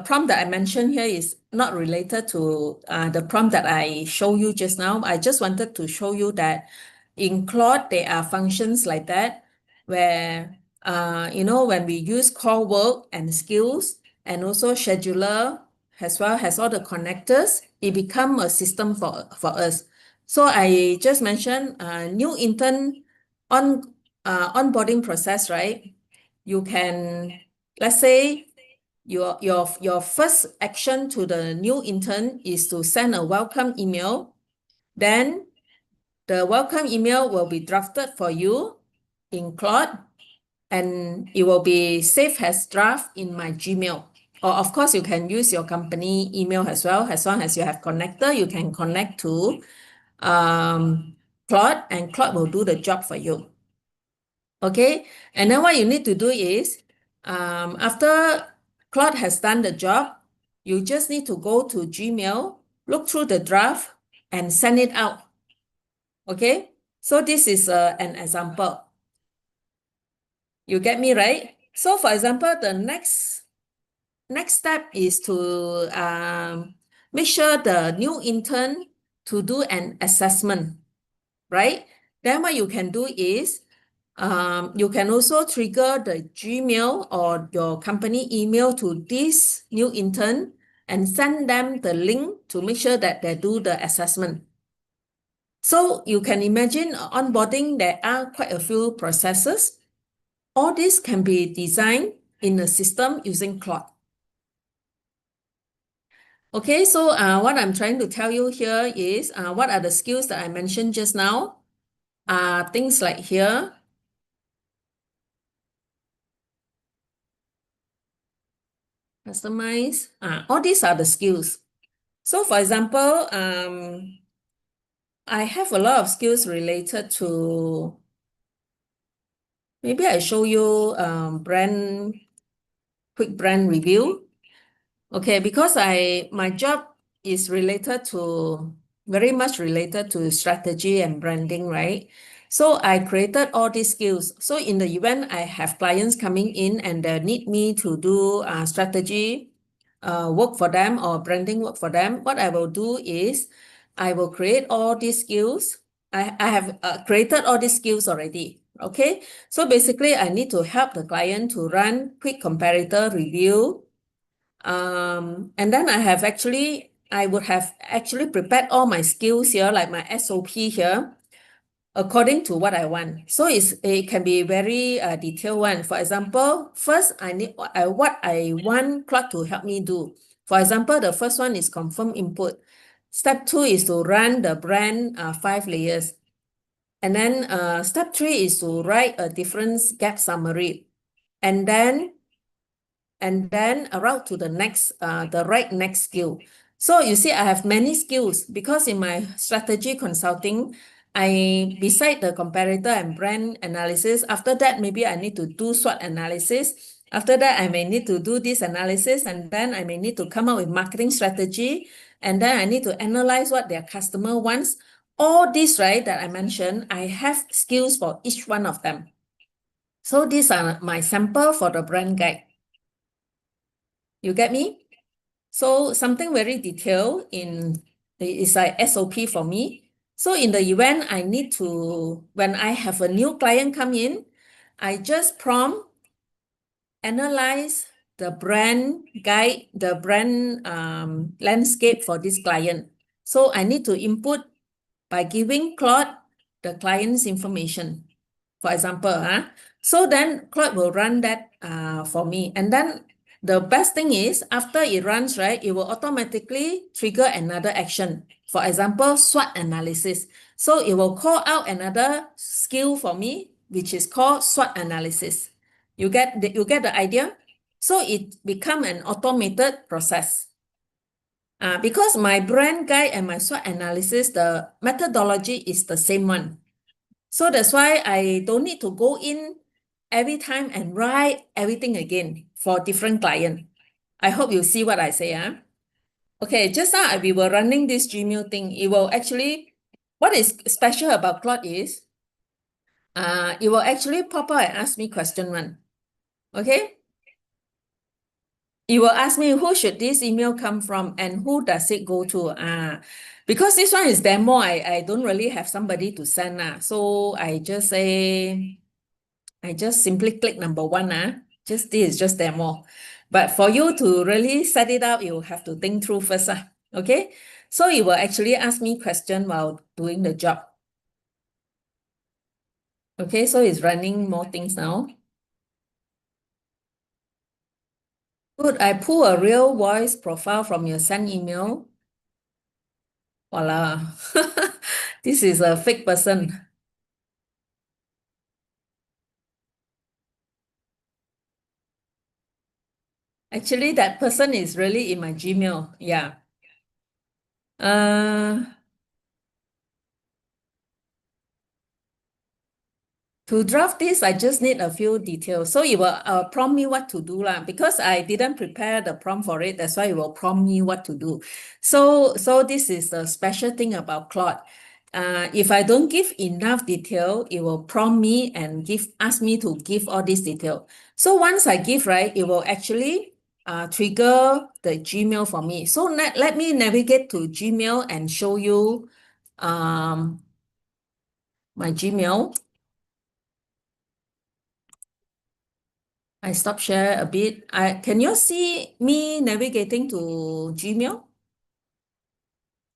[SPEAKER 1] prompt that I mentioned here is not related to the prompt that I show you just now. I just wanted to show you that in Claude, there are functions like that where, when we use core work and skills and also scheduler as well as all the connectors, it become a system for us. So I just mentioned new intern onboarding process, right? You can, let's say, your first action to the new intern is to send a welcome email. Then the welcome email will be drafted for you in Claude, and it will be saved as draft in my Gmail. Or of course, you can use your company email as well. As long as you have connector, you can connect to Claude, and Claude will do the job for you. Okay, and then what you need to do is, after Claude has done the job, you just need to go to Gmail, look through the draft, and send it out. Okay, so this is an example. You get me, right? So for example, the next next step is to make sure the new intern to do an assessment, right? Then what you can do is you can also trigger the Gmail or your company email to this new intern and send them the link to make sure that they do the assessment. So you can imagine onboarding, there are quite a few processes. All this can be designed in a system using Claude. Okay, so what I'm trying to tell you here is what are the skills that I mentioned just now? Things like here. Customize. All these are the skills. So for example, I have a lot of skills related to, maybe I show you quick brand review. Okay, because my job is very much related to strategy and branding, right? So I created all these skills. So in the event I have clients coming in and they need me to do strategy work for them or branding work for them, what I will do is I will create all these skills. I have created all these skills already. Okay, so basically I need to help the client to run quick comparator review. And then I would have actually prepared all my skills here, like my SOP here, according to what I want. So it can be very detailed one. For example, first I need what I want Claude to help me do. For example, the first one is confirm input. Step 2 is to run the brand 5 layers. And then step 3 is to write a difference gap summary. And then route to the next skill. So you see, I have many skills because in my strategy consulting, beside the comparator and brand analysis, after that, maybe I need to do SWOT analysis. After that, I may need to do this analysis, and then I may need to come up with marketing strategy, and then I need to analyze what their customer wants. All this, right, that I mentioned, I have skills for each one of them. So these are my sample for the brand guide. You get me? So something very detailed is like SOP for me. So in the event when I have a new client come in, I just prompt, analyze the brand guide, the brand landscape for this client. So I need to input by giving Claude the client's information, for example. So then Claude will run that for me. And then the best thing is after it runs, right, it will automatically trigger another action. For example, SWOT analysis. So it will call out another skill for me, which is called SWOT analysis. You get the idea? So it become an automated process. Because my brand guide and my SWOT analysis, the methodology is the same one. So that's why I don't need to go in every time and write everything again for different client. I hope you see what I say. Okay, just now we were running this Gmail thing. It will actually, what is special about Claude is, it will actually pop out and ask me question one. Okay? It will ask me who should this email come from and who does it go to. Because this one is demo, I don't really have somebody to send. So I just simply click number 1. This is just demo. But for you to really set it up, you have to think through first. Okay? So it will actually ask me question while doing the job. Okay, so it's running more things now. Could I pull a real voice profile from your sent email? Voila. This is a fake person. Actually, that person is really in my Gmail. Yeah. To draft this, I just need a few details. So it will prompt me what to do because I didn't prepare the prompt for it. That's why it will prompt me what to do. So this is the special thing about Claude. If I don't give enough detail, it will prompt me and ask me to give all this detail. So once I give, right, it will actually trigger the Gmail for me. So let me navigate to Gmail and show you my Gmail. I stop share a bit. Can you see me navigating to Gmail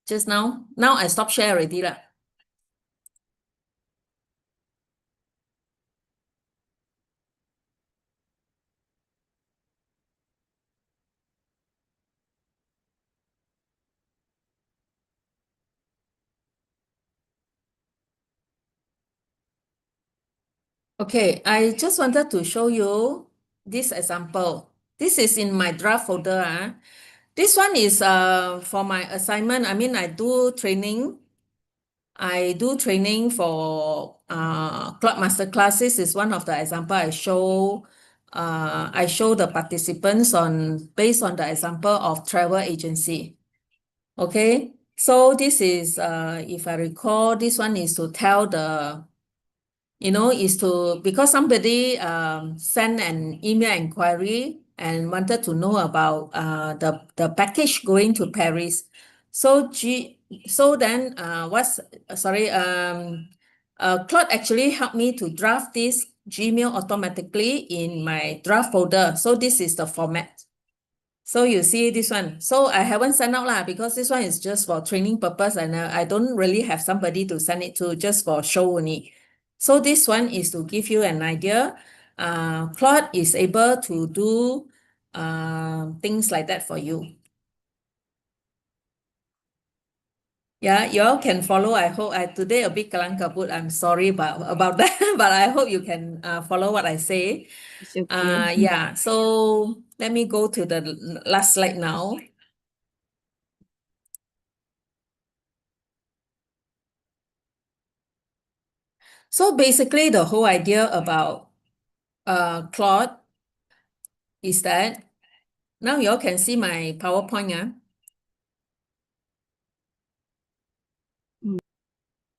[SPEAKER 1] just now? Now I stop share already lah. Okay, I just wanted to show you this example. This is in my draft folder. This one is for my assignment. I mean, I do training for Claude Masterclass. This is one of the example I show. I show the participants based on the example of travel agency. Okay, so this is if I recall, this one is to tell because somebody sent an email inquiry and wanted to know about the package going to Paris. So then Claude actually helped me to draft this Gmail automatically in my draft folder. So this is the format. So you see this one. So I haven't sent out lah because this one is just for training purpose and I don't really have somebody to send it to, just for show only. So this one is to give you an idea. Claude is able to do things like that for you. Yeah, you all can follow. I hope today a bit kalang kabut. I'm sorry about that, but I hope you can follow what I say.
[SPEAKER 2] It's okay.
[SPEAKER 1] Yeah, so let me go to the last slide now. So basically, the whole idea about Claude is that now you all can see my PowerPoint.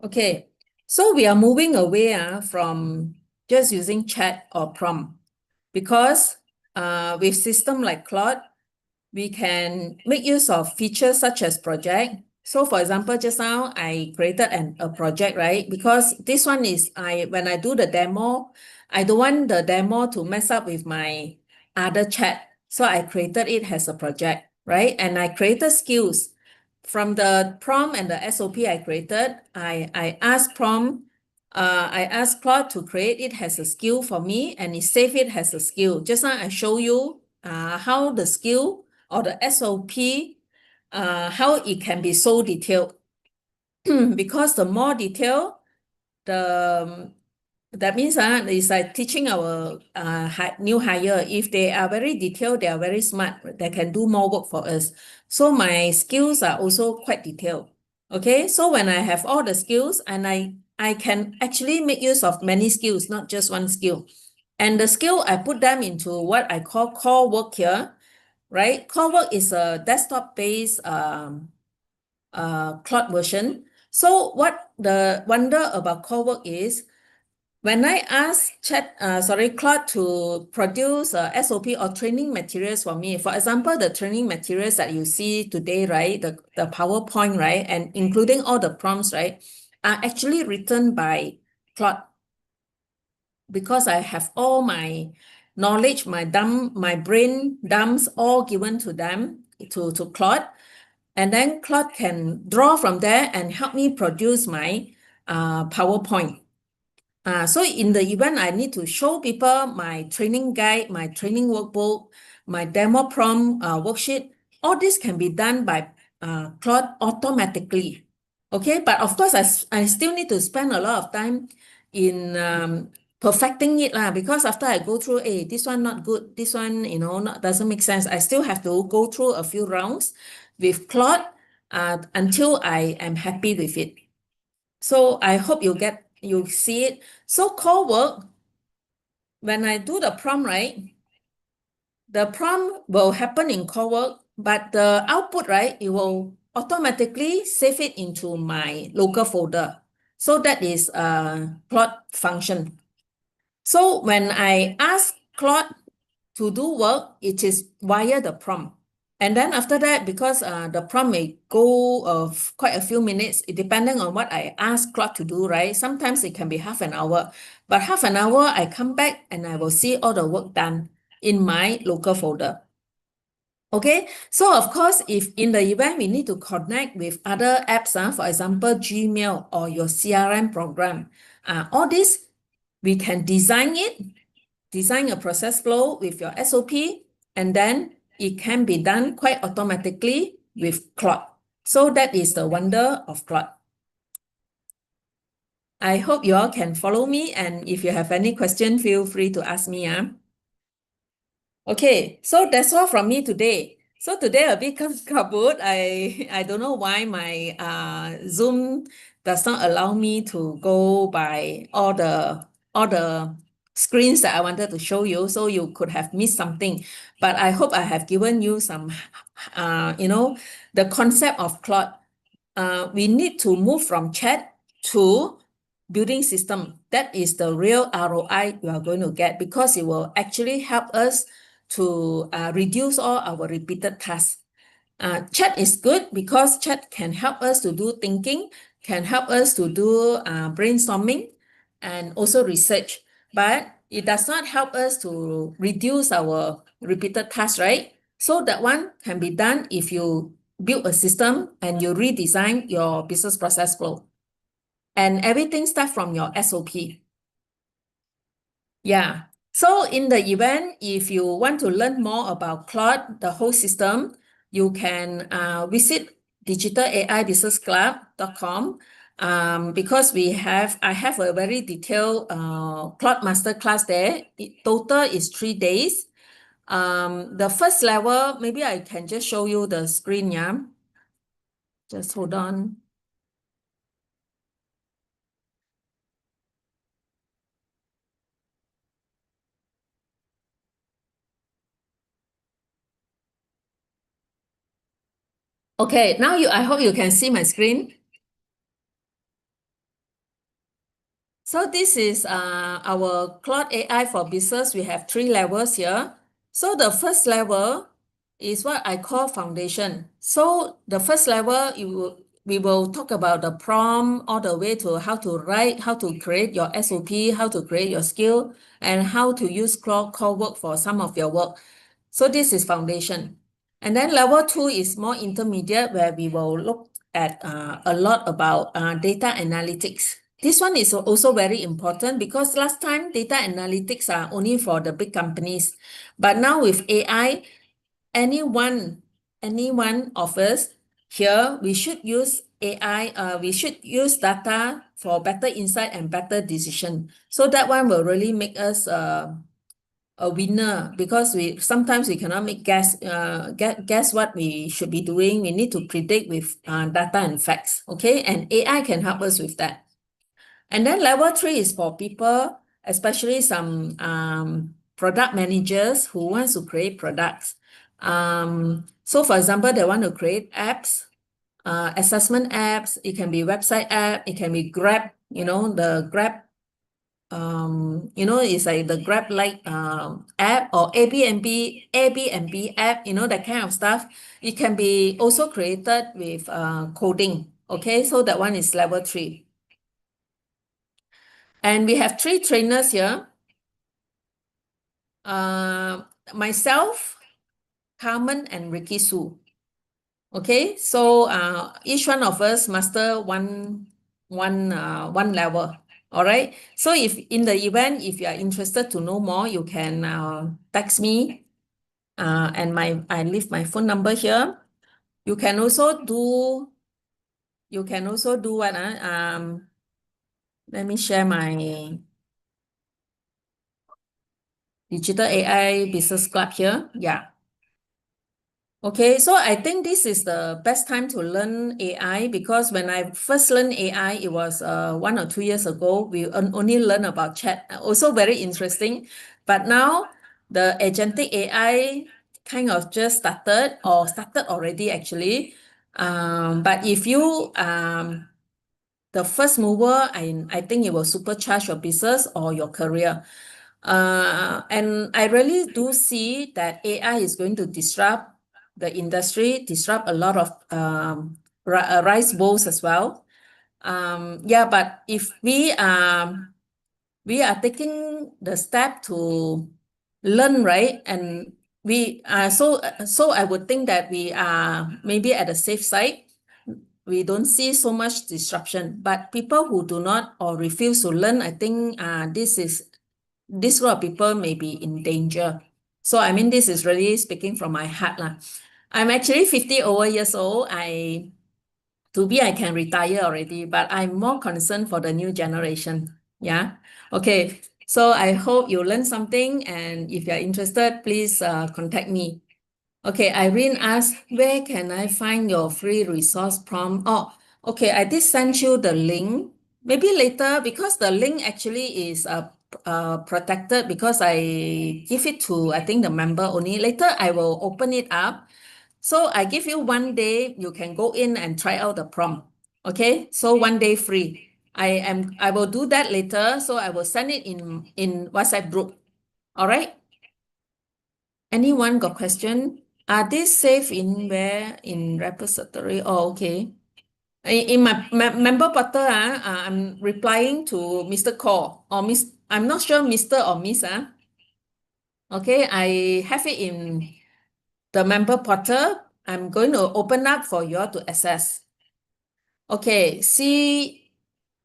[SPEAKER 1] Okay, so we are moving away from just using chat or prompt because with system like Claude, we can make use of features such as project. So for example, just now I created a project, right? Because this one is when I do the demo, I don't want the demo to mess up with my other chat. So I created it as a project, right? And I created skills. From the prompt and the SOP I created, I asked Claude to create it as a skill for me and it saved it as a skill. Just now I show you how the skill or the SOP, how it can be so detailed. Because the more detailed, that means it's like teaching our new hire. If they are very detailed, they are very smart, they can do more work for us. So my skills are also quite detailed. Okay, so when I have all the skills and I can actually make use of many skills, not just one skill. And the skill, I put them into what I call core work here, right? Core work is a desktop-based Claude version. So what the wonder about core work is, when I ask Claude to produce SOP or training materials for me, for example, the training materials that you see today, right, the PowerPoint, right, and including all the prompts, right, are actually written by Claude because I have all my knowledge, my brain dumps all given to them, to Claude. And then Claude can draw from there and help me produce my PowerPoint. So in the event, I need to show people my training guide, my training workbook, my demo prompt worksheet. All this can be done by Claude automatically. Okay, but of course, I still need to spend a lot of time in perfecting it because after I go through, this one not good, this one, doesn't make sense. I still have to go through a few rounds with Claude until I am happy with it. So I hope you see it. So core work, when I do the prompt, right, the prompt will happen in core work, but the output, right, it will automatically save it into my local folder. So that is a Claude function. So when I ask Claude to do work, it is via the prompt. And then after that, because the prompt may go of quite a few minutes, depending on what I ask Claude to do, right? Sometimes it can be half an hour, but half an hour, I come back and I will see all the work done in my local folder. Okay, so of course, if in the event we need to connect with other apps, for example, Gmail or your CRM program, all this, we can design a process flow with your SOP, and then it can be done quite automatically with Claude. So that is the wonder of Claude. I hope you all can follow me, and if you have any question, feel free to ask me. Okay, so that's all from me today. So today a bit kabut. I don't know why my Zoom does not allow me to go by all the screens that I wanted to show you, so you could have missed something. But I hope I have given you some the concept of Claude. We need to move from chat to building system. That is the real ROI you are going to get, because it will actually help us to reduce all our repeated tasks. Chat is good because chat can help us to do thinking, can help us to do brainstorming and also research, but it does not help us to reduce our repeated tasks, right? So that one can be done if you build a system and you redesign your business process flow. And everything starts from your SOP. Yeah. So in the event, if you want to learn more about Claude, the whole system, you can visit digitalaibussinessclub.com, because I have a very detailed Claude masterclass there. Total is 3 days. The first level, maybe I can just show you the screen, yeah. Just hold on. Okay, now I hope you can see my screen. So this is our Claude AI for Business. We have 3 levels here. So the first level is what I call foundation. So the first level, we will talk about the prompt all the way to how to write, how to create your SOP, how to create your skill, and how to use Claude Core Work for some of your work. So this is foundation. And then level 2 is more intermediate, where we will look at a lot about data analytics. This one is also very important, because last time data analytics are only for the big companies. But now with AI, anyone of us here, we should use AI, we should use data for better insight and better decision. So that one will really make us a winner, because sometimes we cannot make guess what we should be doing. We need to predict with data and facts, okay? And AI can help us with that. And then level 3 is for people, especially some product managers who wants to create products. So for example, they want to create apps, assessment apps. It can be website app. It can be Grab, the Grab, it's like the Grab like app, or Airbnb app, that kind of stuff. It can be also created with coding. Okay, so that one is level 3. And we have 3 trainers here. Myself, Carmen, and Ricky Su. Okay, so each one of us master one level. All right. So if in the event, if you are interested to know more, you can text me, and I leave my phone number here. You can also do what? Let me share my Digital AI Business Club here. Yeah. Okay, so I think this is the best time to learn AI, because when I first learned AI, it was 1 or 2 years ago. We only learn about chat, also very interesting. But now the agentic AI kind of just started already actually. But if you the first mover, I think it will supercharge your business or your career. And I really do see that AI is going to disrupt the industry, disrupt a lot of rice bowls as well. Yeah, but if we are taking the step to learn, right? And we so I would think that we are maybe at a safe side. We don't see so much disruption, but people who do not or refuse to learn, I think this group of people may be in danger. So I mean, this is really speaking from my heart lah. I'm actually 50 over years old. I can retire already, but I'm more concerned for the new generation. Yeah. Okay. So I hope you learned something, and if you're interested, please contact me. Okay, Irene asked, where can I find your free resource prompt? Oh, okay, I did send you the link. Maybe later, because the link actually is protected because I give it to, I think, the member only. Later, I will open it up. So I give you 1 day, you can go in and try out the prompt. Okay, so 1 day free. I will do that later. So I will send it in WhatsApp group. All right. Anyone got question? Are they safe in where in repository? Oh, okay. In my member portal, I'm replying to Mr. Call or Miss. I'm not sure Mr. or Miss. Okay, I have it in the member portal. I'm going to open up for you all to access. Okay,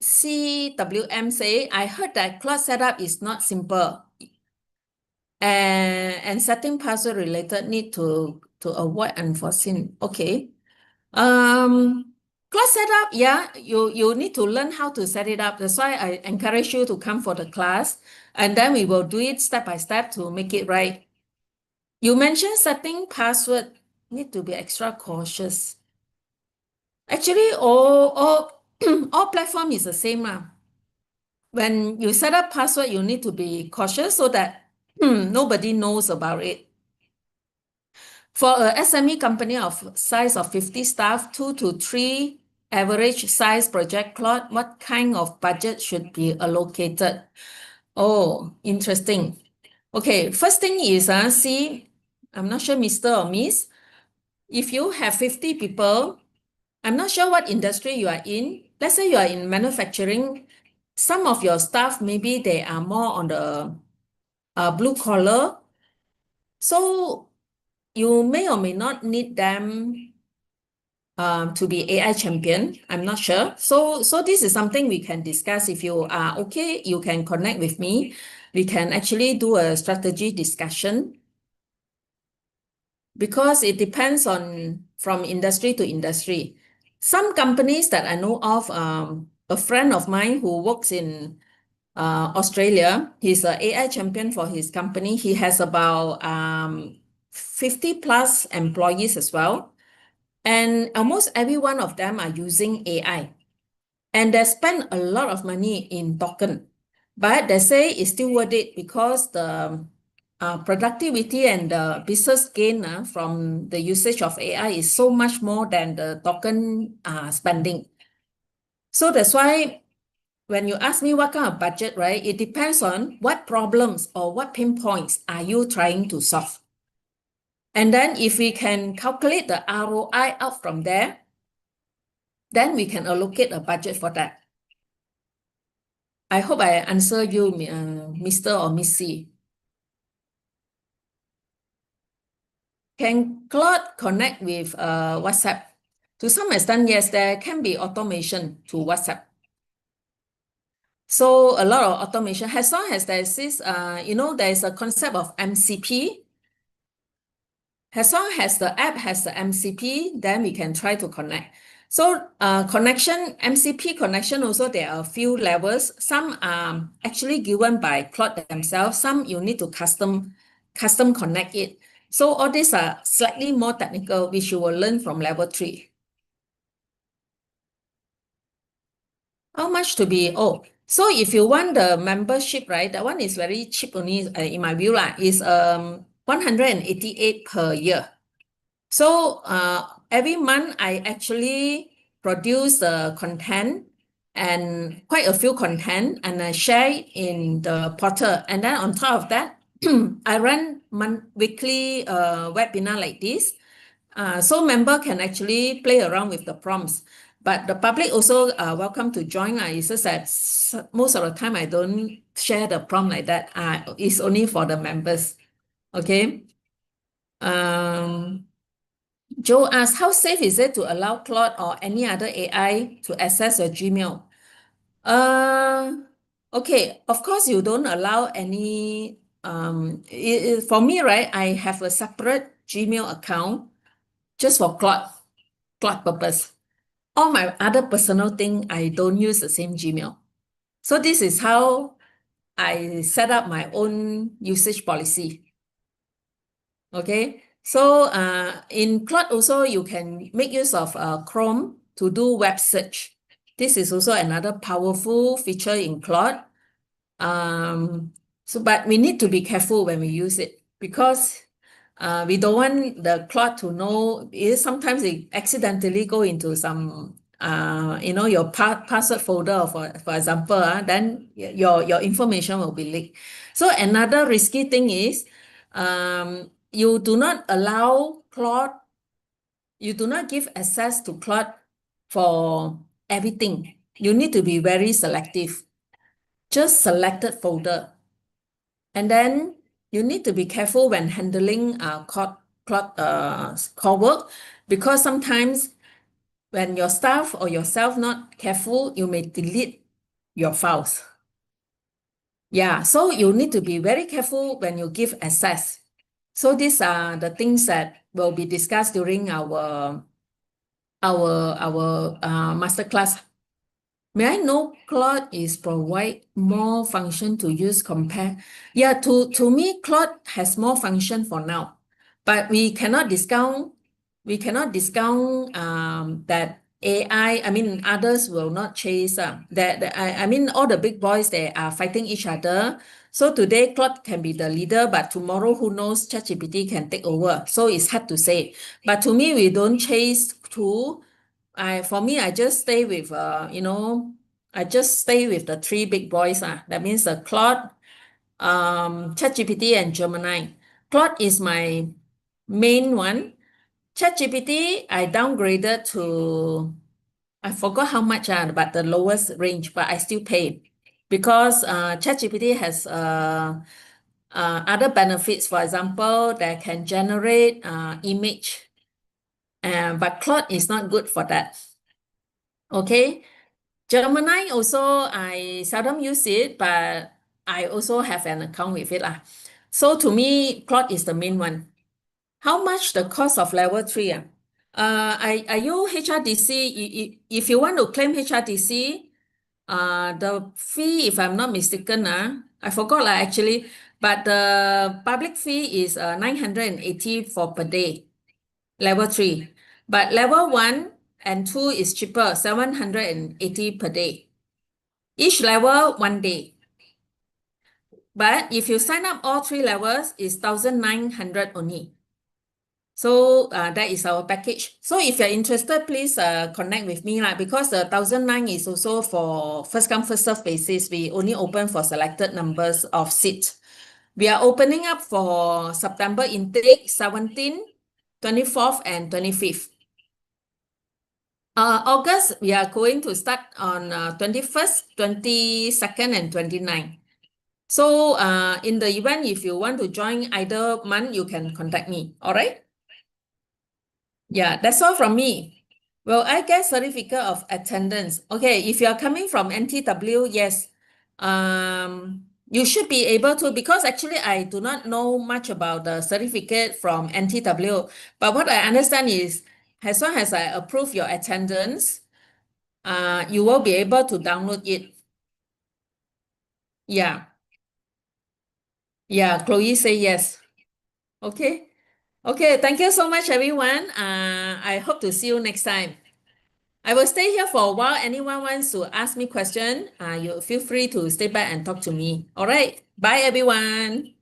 [SPEAKER 1] CWM say, I heard that Claude setup is not simple. And setting password related need to avoid unforeseen. Okay. Class setup, yeah, you need to learn how to set it up. That's why I encourage you to come for the class, and then we will do it step by step to make it right. You mentioned setting password, need to be extra cautious. Actually, all all platform is the same. When you set up password, you need to be cautious so that nobody knows about it. For a SME company of size of 50 staff, 2 to 3 average size project, Claude, what kind of budget should be allocated? Oh, interesting. Okay, first thing is, see, I'm not sure Mr. or Miss, if you have 50 people, I'm not sure what industry you are in. Let's say you are in manufacturing. Some of your staff, maybe they are more on the blue collar. So you may or may not need them to be AI champion. I'm not sure. So this is something we can discuss. If you are okay, you can connect with me. We can actually do a strategy discussion because it depends on from industry to industry. Some companies that I know of, a friend of mine who works in Australia, he's an AI champion for his company. He has about 50 plus employees as well. And almost every one of them are using AI. And they spend a lot of money in token. But they say it's still worth it because the productivity and the business gain from the usage of AI is so much more than the token spending. So that's why when you ask me what kind of budget, right, it depends on what problems or what pain points are you trying to solve. And then if we can calculate the ROI out from there, then we can allocate a budget for that. I hope I answer you, Mr. or Missy. Can Claude connect with WhatsApp? To some extent, yes, there can be automation to WhatsApp. So a lot of automation, as long as there's this, there's a concept of MCP. As long as the app has the MCP, then we can try to connect. So MCP connection also, there are a few levels. Some are actually given by Claude themselves. Some you need to custom connect it. So all these are slightly more technical, which you will learn from level 3. How much to be? Oh, so if you want the membership, right, that one is very cheap only, in my view, is 188 per year. So every month I actually produce the content and quite a few content, and I share in the portal. And then on top of that, I run weekly webinar like this. So member can actually play around with the prompts. But the public also are welcome to join. It's just that most of the time I don't share the prompt like that. It's only for the members. Okay. Joe asks, how safe is it to allow Claude or any other AI to access your Gmail? Okay, of course you don't allow any, for me, right, I have a separate Gmail account just for Claude purpose. All my other personal thing, I don't use the same Gmail. So this is how I set up my own usage policy. Okay, so in Claude also you can make use of Chrome to do web search. This is also another powerful feature in Claude. But we need to be careful when we use it, because we don't want the Claude to know. Sometimes it accidentally go into some your password folder, for example, then your information will be leaked. So another risky thing is you do not allow Claude, you do not give access to Claude for everything. You need to be very selective. Just selected folder. And then you need to be careful when handling call work, because sometimes when your staff or yourself not careful, you may delete your files. Yeah, so you need to be very careful when you give access. So these are the things that will be discussed during our masterclass. May I know Claude is provide more function to use compare? Yeah, to me, Claude has more function for now, but we cannot discount that AI, I mean, others will not chase. I mean, all the big boys, they are fighting each other. So today, Claude can be the leader, but tomorrow, who knows, ChatGPT can take over. So it's hard to say. But to me, we don't chase two. For me, I just stay with I just stay with the three big boys. That means the Claude, ChatGPT, and Gemini. Claude is my main one. ChatGPT, I downgraded to, I forgot how much, but the lowest range, but I still pay, because ChatGPT has other benefits. For example, that can generate image, but Claude is not good for that. Okay. Gemini also, I seldom use it, but I also have an account with it. So to me, Claude is the main one. How much the cost of level 3? Are you HRDC? If you want to claim HRDC, the fee, if I'm not mistaken, I forgot actually, but the public fee is 980 for per day, level 3. But level 1 and 2 is cheaper, 780 per day. Each level 1 day. But if you sign up all 3 levels, it's 1,900 only. So that is our package. So if you're interested, please connect with me, because the 1,900 is also for first come, first serve basis. We only open for selected numbers of seats. We are opening up for September intake, 17th, 24th, and 25th. August, we are going to start on 21st, 22nd, and 29th. So in the event, if you want to join either month, you can contact me. All right? Yeah, that's all from me. Well, I get certificate of attendance. Okay, if you are coming from NTW, yes, you should be able to, because actually I do not know much about the certificate from NTW. But what I understand is, as long as I approve your attendance, you will be able to download it. Yeah. Yeah, Chloe say yes. Okay. Okay, thank you so much, everyone. I hope to see you next time. I will stay here for a while. Anyone wants to ask me question, you feel free to stay back and talk to me. All right. Bye, everyone.